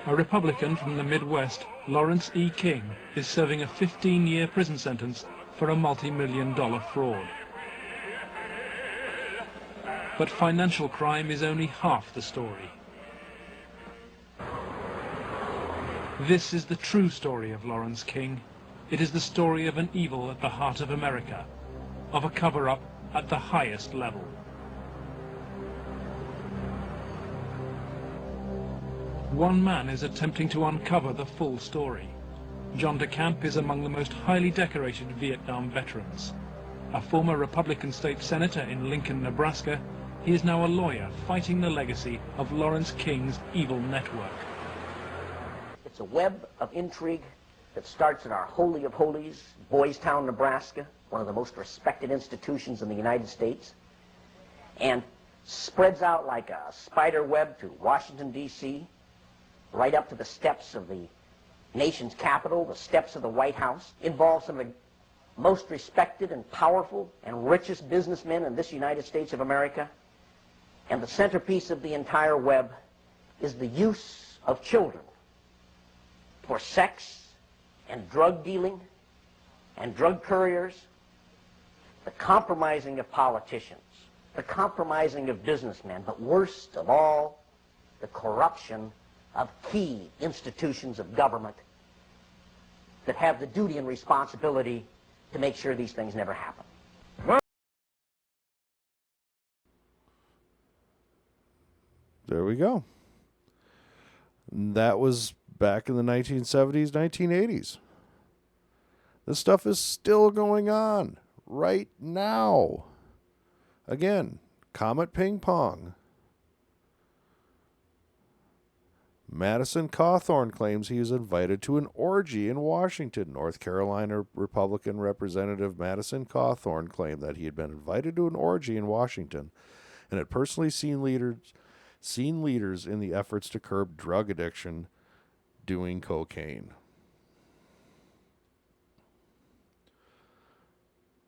A Republican from the Midwest, Lawrence E. King, is serving a 15-year prison sentence for a multi-million-dollar fraud. But financial crime is only half the story. This is the true story of Lawrence King. It is the story of an evil at the heart of America, of a cover-up at the highest level. One man is attempting to uncover the full story. John DeCamp is among the most highly decorated Vietnam veterans. A former Republican state senator in Lincoln, Nebraska, he is now a lawyer fighting the legacy of Lawrence King's evil network. It's a web of intrigue that starts in our Holy of Holies, Boys Town, Nebraska, one of the most respected institutions in the United States, and spreads out like a spider web to Washington, D.C., right up to the steps of the nation's capital, the steps of the White House, involves some of the most respected and powerful and richest businessmen in this United States of America. And the centerpiece of the entire web is the use of children for sex and drug dealing and drug couriers, the compromising of politicians, the compromising of businessmen, but worst of all, the corruption of key institutions of government that have the duty and responsibility to make sure these things never happen. There we go. That was back in the 1970s, 1980s. This stuff is still going on right now. Again, Comet Ping Pong. Madison Cawthorn claims he was invited to an orgy in Washington. North Carolina Republican Representative Madison Cawthorn claimed that he had been invited to an orgy in Washington and had personally seen leaders in the efforts to curb drug addiction doing cocaine.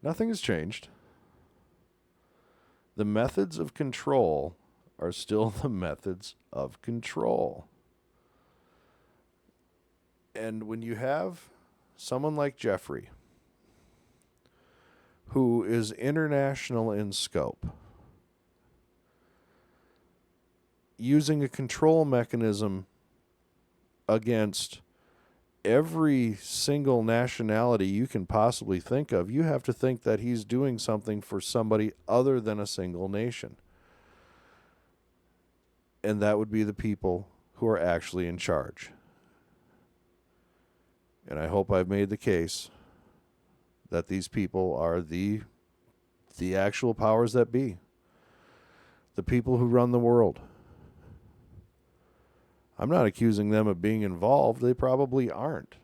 Nothing has changed. The methods of control are still the methods of control. And when you have someone like Jeffrey, who is international in scope, using a control mechanism against every single nationality you can possibly think of, you have to think that he's doing something for somebody other than a single nation. And that would be the people who are actually in charge. And I hope I've made the case that these people are the actual powers that be. The people who run the world. I'm not accusing them of being involved. They probably aren't.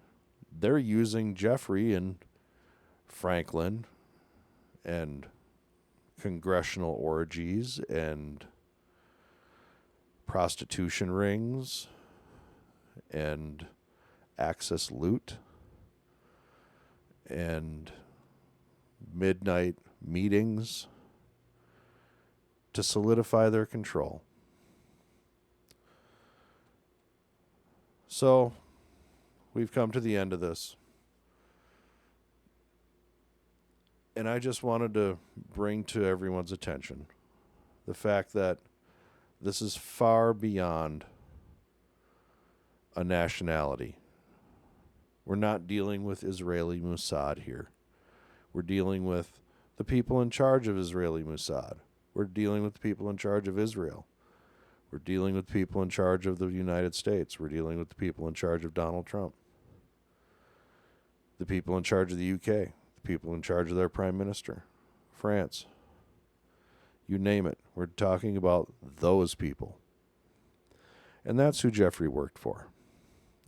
They're using Jeffrey and Franklin and congressional orgies and prostitution rings and access loot and midnight meetings to solidify their control. So, we've come to the end of this. And I just wanted to bring to everyone's attention The fact that this is far beyond a nationality. We're not dealing with Israeli Mossad here. We're dealing with the people in charge of Israeli Mossad. We're dealing with the people in charge of Israel. We're dealing with people in charge of the United States. We're dealing with the people in charge of Donald Trump. The people in charge of the UK. The people in charge of their prime minister. France. You name it. We're talking about those people. And that's who Jeffrey worked for.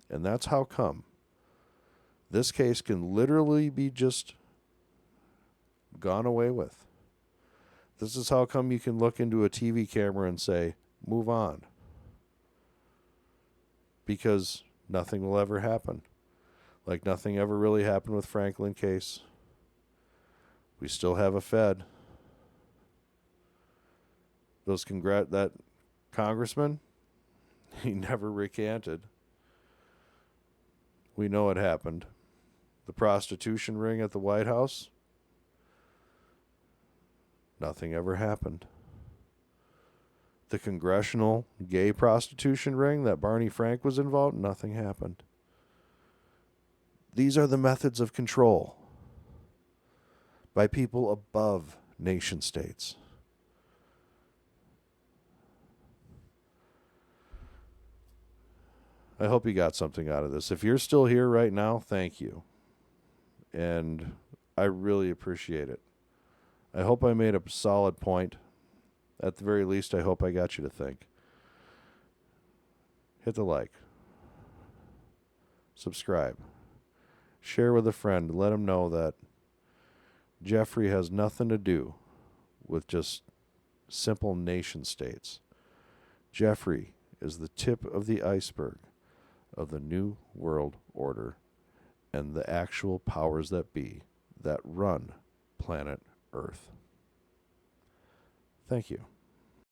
And that's how come this case can literally be just gone away with. This is how come you can look into a TV camera and say, move on. Because nothing will ever happen. Like nothing ever really happened with Franklin case. We still have a Fed. That congressman, he never recanted. We know it happened. The prostitution ring at the White House, nothing ever happened. The congressional gay prostitution ring that Barney Frank was involved, nothing happened. These are the methods of control by people above nation states. I hope you got something out of this. If you're still here right now, thank you. And I really appreciate it. I hope I made a solid point. At the very least, I hope I got you to think. Hit the like. Subscribe. Share with a friend. Let them know that Jeffrey has nothing to do with just simple nation states. Jeffrey is the tip of the iceberg of the New World Order and the actual powers that be that run planet Earth. Thank you.